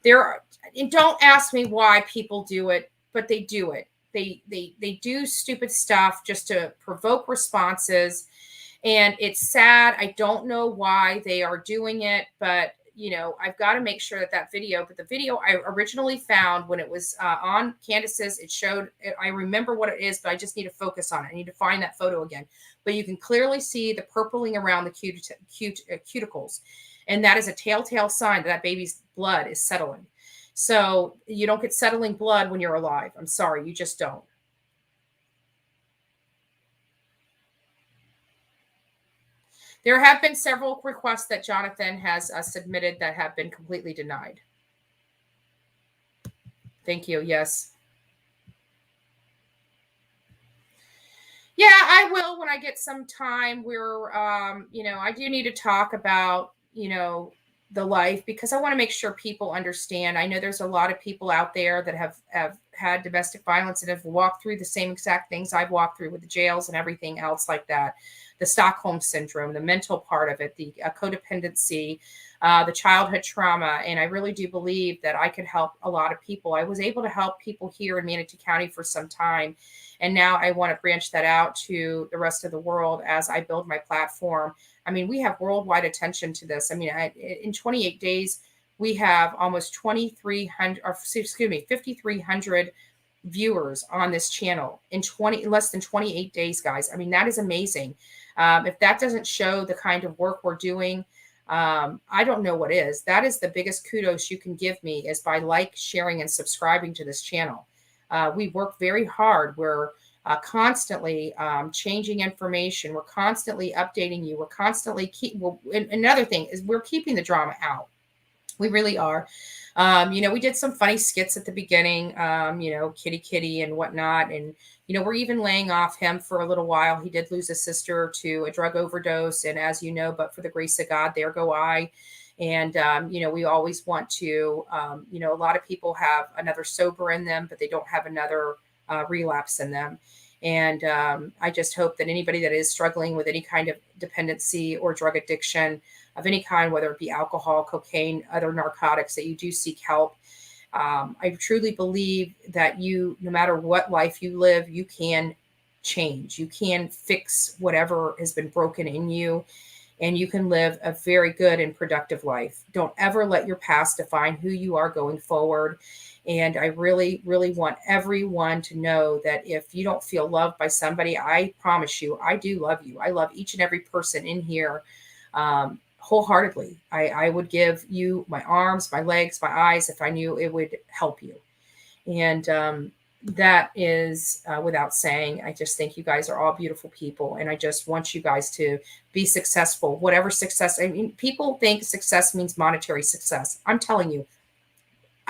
and don't ask me why people do it, but they do it. They do stupid stuff just to provoke responses. And it's sad. I don't know why they are doing it, but I've got to make sure that video, but the video I originally found when it was on Candace's, it showed, I remember what it is, but I just need to focus on it. I need to find that photo again. But you can clearly see the purpling around the cuticles. And that is a telltale sign that baby's blood is settling. So you don't get settling blood when you're alive. I'm sorry, you just don't. There have been several requests that Jonathan has submitted that have been completely denied. Thank you. Yes. Yeah, I will when I get some time. I do need to talk about, the life, because I want to make sure people understand. I know there's a lot of people out there that have had domestic violence and have walked through the same exact things I've walked through with the jails and everything else like that. The Stockholm syndrome, the mental part of it, the codependency, the childhood trauma. And I really do believe that I could help a lot of people. I was able to help people here in Manatee County for some time. And now I want to branch that out to the rest of the world as I build my platform. I mean, we have worldwide attention to this. I mean, in 28 days, we have almost 5,300 viewers on this channel in less than 28 days, guys. I mean, that is amazing. If that doesn't show the kind of work we're doing, I don't know what is. That is the biggest kudos you can give me, is by sharing, and subscribing to this channel. We work very hard. We're constantly changing information. We're constantly updating you. We're constantly another thing is we're keeping the drama out. We really are. We did some funny skits at the beginning, kitty and whatnot. And, we're even laying off him for a little while. He did lose a sister to a drug overdose. And as you know, but for the grace of God, there go I. And, we always want to, a lot of people have another sober in them, but they don't have another relapse in them. And I just hope that anybody that is struggling with any kind of dependency or drug addiction of any kind, whether it be alcohol, cocaine, other narcotics, that you do seek help. I truly believe that no matter what life you live, you can change. You can fix whatever has been broken in you, and you can live a very good and productive life. Don't ever let your past define who you are going forward. And I really, really want everyone to know that if you don't feel loved by somebody, I promise you, I do love you. I love each and every person in here wholeheartedly. I would give you my arms, my legs, my eyes if I knew it would help you. And that is without saying. I just think you guys are all beautiful people. And I just want you guys to be successful, whatever success. I mean, people think success means monetary success. I'm telling you,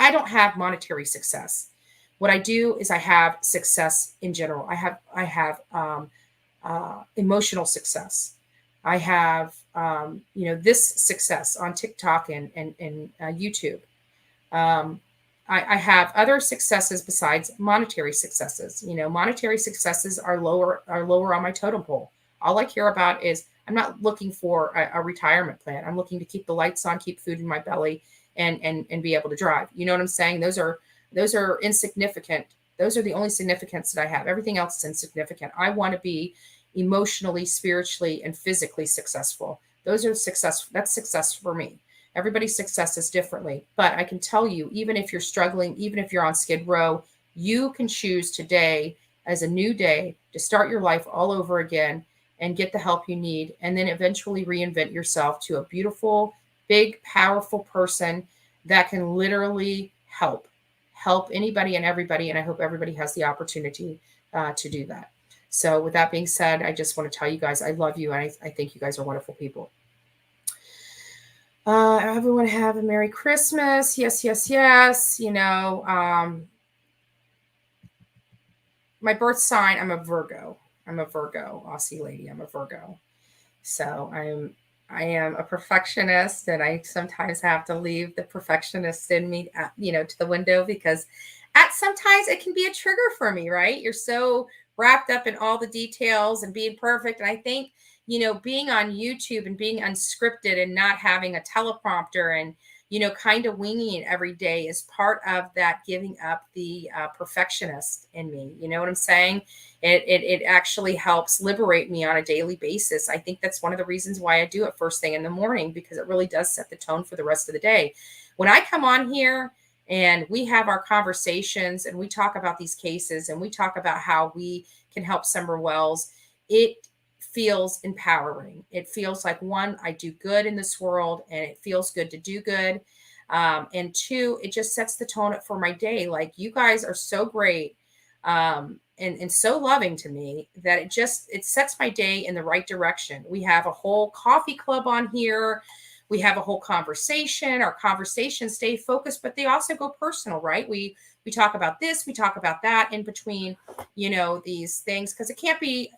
I don't have monetary success. What I do is I have success in general. I have emotional success. I have this success on TikTok and YouTube. Um, I have other successes besides monetary successes. Monetary successes are lower on my totem pole. All I care about is I'm not looking for a retirement plan. I'm looking to keep the lights on, keep food in my belly, and be able to drive. You know what I'm saying? Those are insignificant. Those are the only significance that I have. Everything else is insignificant. I want to be emotionally, spiritually, and physically successful. Those are success. That's success for me. Everybody's success is differently, but I can tell you, even if you're struggling, even if you're on Skid Row, you can choose today as a new day to start your life all over again and get the help you need, and then eventually reinvent yourself to a beautiful, big, powerful person that can literally help anybody and everybody. And I hope everybody has the opportunity to do that. So with that being said, I just want to tell you guys, I love you. And I think you guys are wonderful people. Everyone have a Merry Christmas. Yes, yes, yes. My birth sign, I'm a Virgo. I'm a Virgo, Aussie lady. I'm a Virgo. So I am a perfectionist, and I sometimes have to leave the perfectionist in me, to the window, because sometimes it can be a trigger for me, right? You're so wrapped up in all the details and being perfect. And I think, being on YouTube and being unscripted and not having a teleprompter and, kind of winging it every day is part of that giving up the perfectionist in me. You know what I'm saying? It actually helps liberate me on a daily basis. I think that's one of the reasons why I do it first thing in the morning, because it really does set the tone for the rest of the day. When I come on here and we have our conversations and we talk about these cases and we talk about how we can help Summer Wells, it feels empowering. It feels like, one, I do good in this world and it feels good to do good. And two, it just sets the tone up for my day. Like, you guys are so great and so loving to me that it sets my day in the right direction. We have a whole coffee club on here. We have a whole conversation. Our conversations stay focused, but they also go personal, right? We talk about this, we talk about that in between, these things, because it can't be,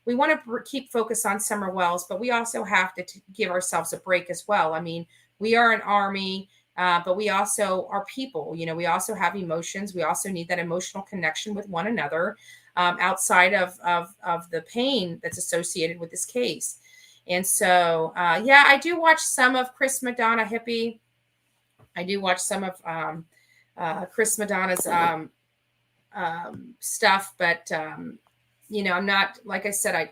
we want to keep focus on Summer Wells, but we also have to give ourselves a break as well. I mean, we are an army, but we also are people. We also have emotions. We also need that emotional connection with one another outside of the pain that's associated with this case. And so, I do watch some of Chris Madonna Hippie. I do watch some of Chris Madonna's stuff, but I'm not, like I said,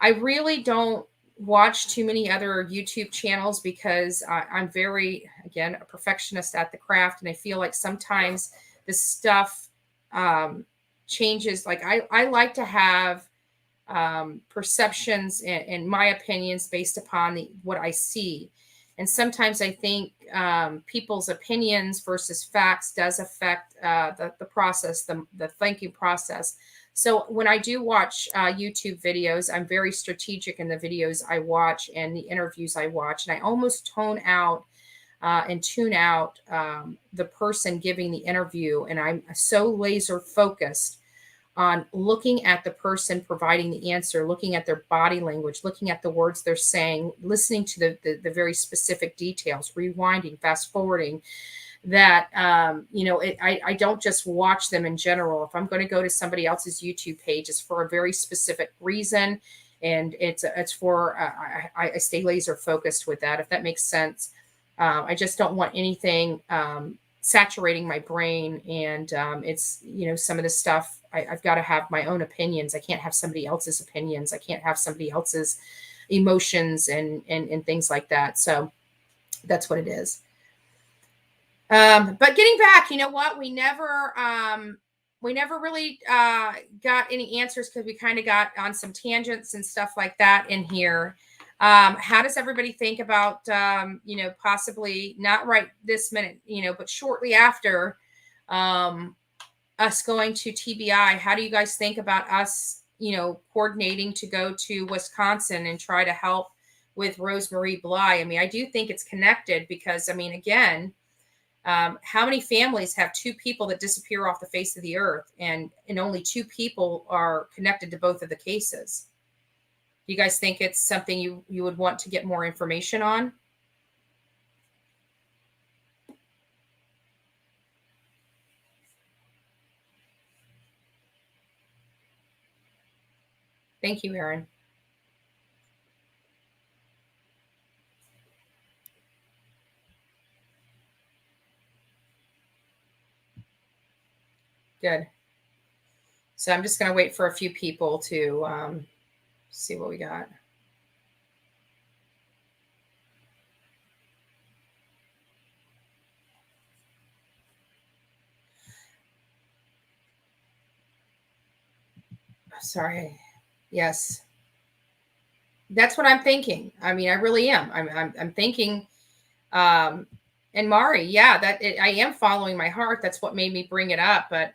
I really don't watch too many other YouTube channels because I'm very, again, a perfectionist at the craft. And I feel like sometimes the stuff changes. Like, I like to have perceptions and my opinions based upon what I see. And sometimes I think people's opinions versus facts does affect the process, the thinking process. So when I do watch YouTube videos, I'm very strategic in the videos I watch and the interviews I watch. And I almost tone out and tune out the person giving the interview. And I'm so laser focused on looking at the person providing the answer, looking at their body language, looking at the words they're saying, listening to the very specific details, rewinding, fast forwarding, that, I don't just watch them in general. If I'm going to go to somebody else's YouTube page, it's for a very specific reason. And it's for, I stay laser focused with that, if that makes sense. I just don't want anything saturating my brain. And it's, some of this stuff, I've got to have my own opinions. I can't have somebody else's opinions. I can't have somebody else's emotions and things like that. So that's what it is. But getting back, you know what? We never really got any answers because we kind of got on some tangents and stuff like that in here. How does everybody think about, possibly not right this minute, but shortly after us going to TBI? How do you guys think about us, coordinating to go to Wisconsin and try to help with Rosemarie Bly? I mean, I do think it's connected because, again, how many families have two people that disappear off the face of the earth, and only two people are connected to both of the cases? Do you guys think it's something you would want to get more information on? Thank you, Erin. Good. So I'm just going to wait for a few people to see what we got. Sorry. Yes. That's what I'm thinking. I really am. I'm thinking, and Mari, yeah, I am following my heart. That's what made me bring it up. But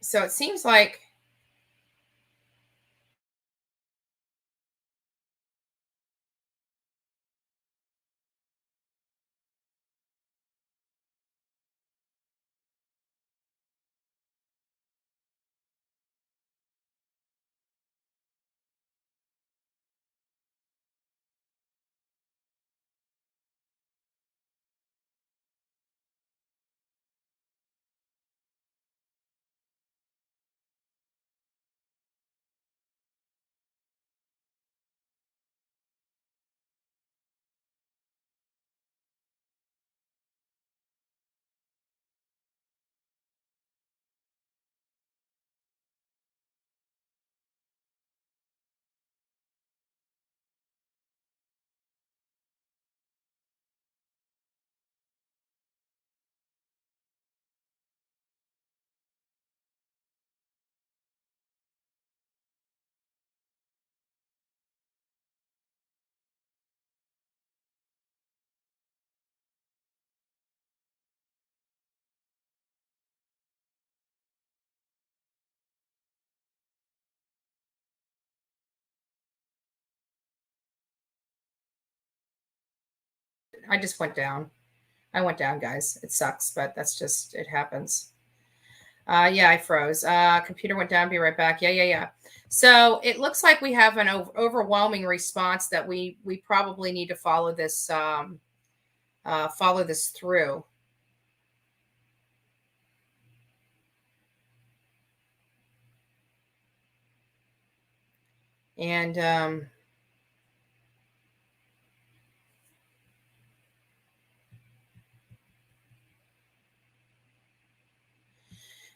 so it seems like, I just went down. I went down, guys. It sucks, but that's just, it happens. Yeah, I froze. Computer went down. Be right back. Yeah. So it looks like we have an overwhelming response that we probably need to follow this through. And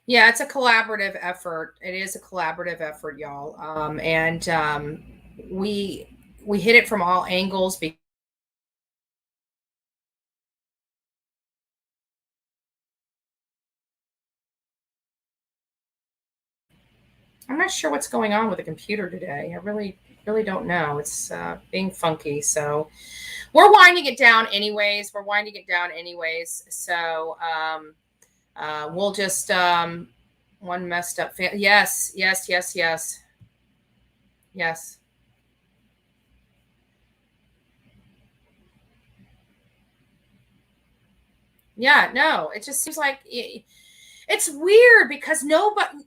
yeah, it's a collaborative effort. It is a collaborative effort, y'all. And we hit it from all angles. I'm not sure what's going on with the computer today. I really don't know. It's being funky. So we're winding it down anyways. So we'll just one messed up. Yes. Yeah, no, it just seems like it's weird because nobody,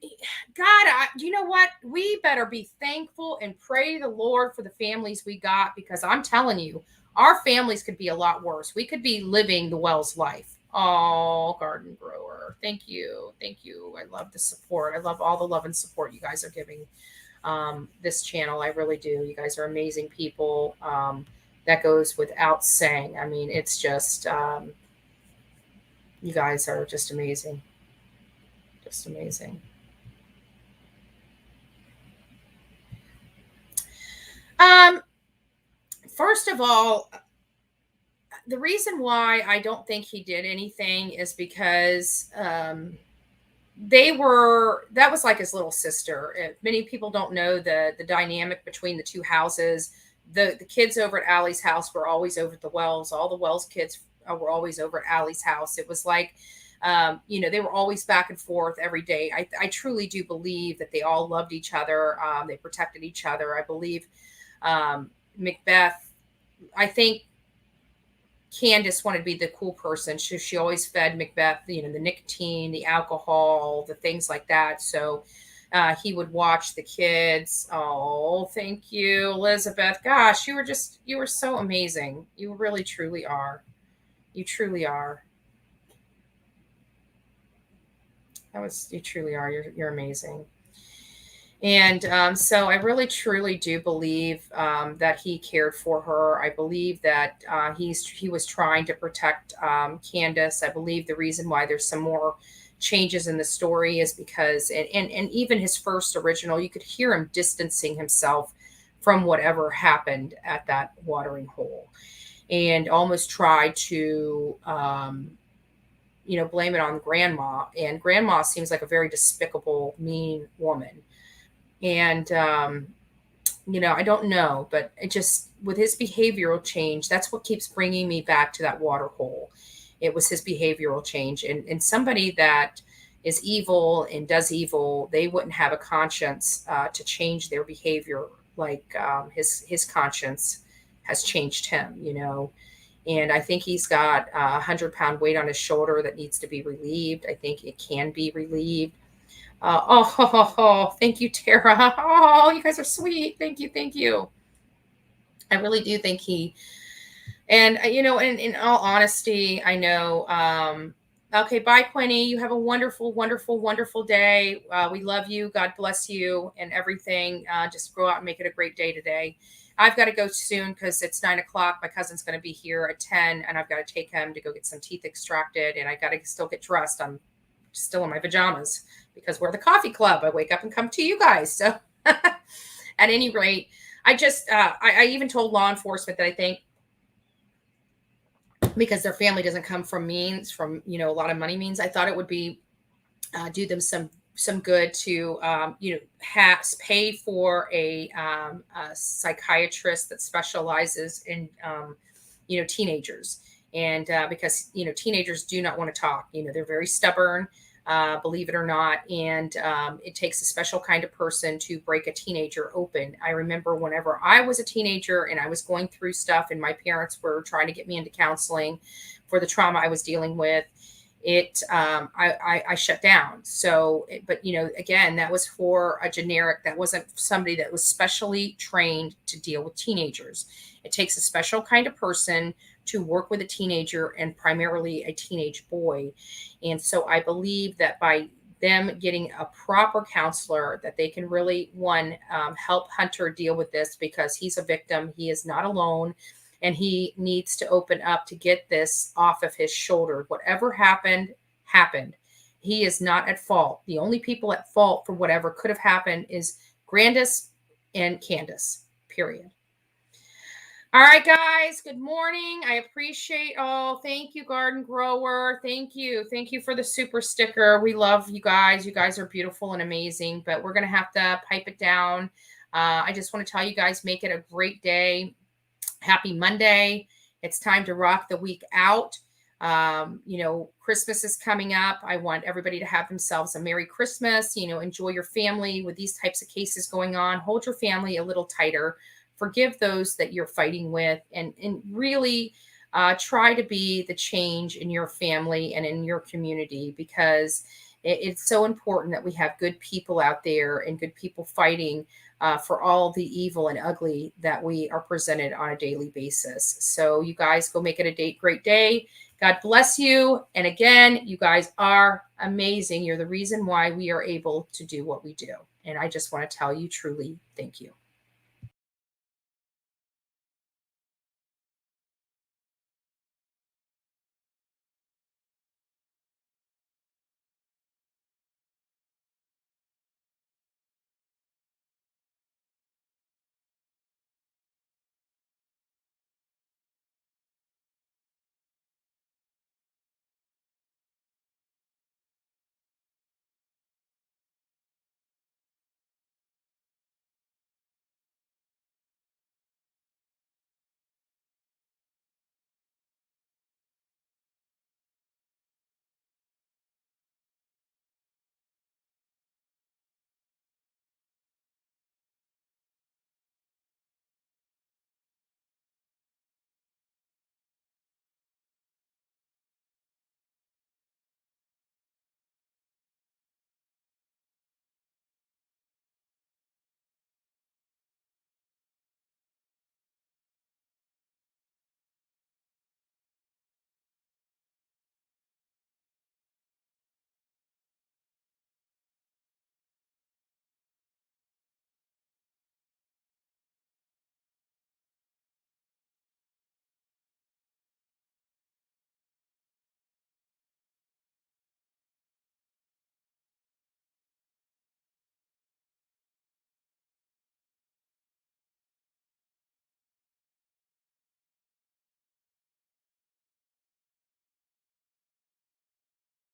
God, you know what? We better be thankful and pray the Lord for the families we got, because I'm telling you, our families could be a lot worse. We could be living the Wells life. Oh, Garden Grower. Thank you. I love the support. I love all the love and support you guys are giving this channel. I really do. You guys are amazing people. That goes without saying. I mean, it's just, you guys are just amazing. Just amazing. Um, First of all, the reason why I don't think he did anything is because that was like his little sister. Many people don't know the dynamic between the two houses. The kids over at Allie's house were always over at the Wells. All the Wells kids were always over at Allie's house. It was like, they were always back and forth every day. I truly do believe that they all loved each other. They protected each other. I believe Macbeth. I think Candace wanted to be the cool person. She always fed Macbeth, the nicotine, the alcohol, the things like that. So he would watch the kids. Oh, thank you, Elizabeth. Gosh, you were so amazing. You really, truly are. You truly are. You truly are. You're amazing. And so I really truly do believe that he cared for her. I believe that he was trying to protect Candace. I believe the reason why there's some more changes in the story is because, and even his first original, you could hear him distancing himself from whatever happened at that watering hole, and almost try to blame it on grandma. And grandma seems like a very despicable, mean woman. And I don't know, but it just, with his behavioral change, that's what keeps bringing me back to that water hole. It was his behavioral change, and somebody that is evil and does evil, they wouldn't have a conscience to change their behavior like his conscience has changed him. And I think he's got a 100-pound weight on his shoulder that needs to be relieved. I think it can be relieved. Thank you, Tara. Oh, you guys are sweet. Thank you, thank you. I really do think and in all honesty, I know. Okay, bye, Quinny. You have a wonderful, wonderful, wonderful day. We love you. God bless you and everything. Just go out and make it a great day today. I've got to go soon because it's 9 o'clock. My cousin's going to be here at 10, and I've got to take him to go get some teeth extracted, and I got to still get dressed. I'm still in my pajamas because we're the coffee club. I wake up and come to you guys. So at any rate, I just, I even told law enforcement that I think because their family doesn't come from a lot of money means, I thought it would be, do them some good to, pay for a psychiatrist that specializes in, teenagers. And because, teenagers do not want to talk, they're very stubborn. Believe it or not. And it takes a special kind of person to break a teenager open. I remember whenever I was a teenager and I was going through stuff, and my parents were trying to get me into counseling for the trauma I was dealing with, I shut down. So, but again, that was for a generic, that wasn't somebody that was specially trained to deal with teenagers. It takes a special kind of person to work with a teenager, and primarily a teenage boy. And so I believe that by them getting a proper counselor, that they can really, one, help Hunter deal with this, because he's a victim. He is not alone, and he needs to open up to get this off of his shoulder. Whatever happened, happened. He is not at fault. The only people at fault for whatever could have happened is Grandis and Candace, period. All right, guys. Good morning. I appreciate all. Thank you, Garden Grower. Thank you. Thank you for the super sticker. We love you guys. You guys are beautiful and amazing, but we're going to have to pipe it down. I just want to tell you guys, make it a great day. Happy Monday. It's time to rock the week out. Christmas is coming up. I want everybody to have themselves a Merry Christmas. Enjoy your family with these types of cases going on. Hold your family a little tighter. Forgive those that you're fighting with, and really try to be the change in your family and in your community, because it's so important that we have good people out there and good people fighting for all the evil and ugly that we are presented on a daily basis. So you guys go make it a great day. God bless you. And again, you guys are amazing. You're the reason why we are able to do what we do. And I just want to tell you truly, thank you.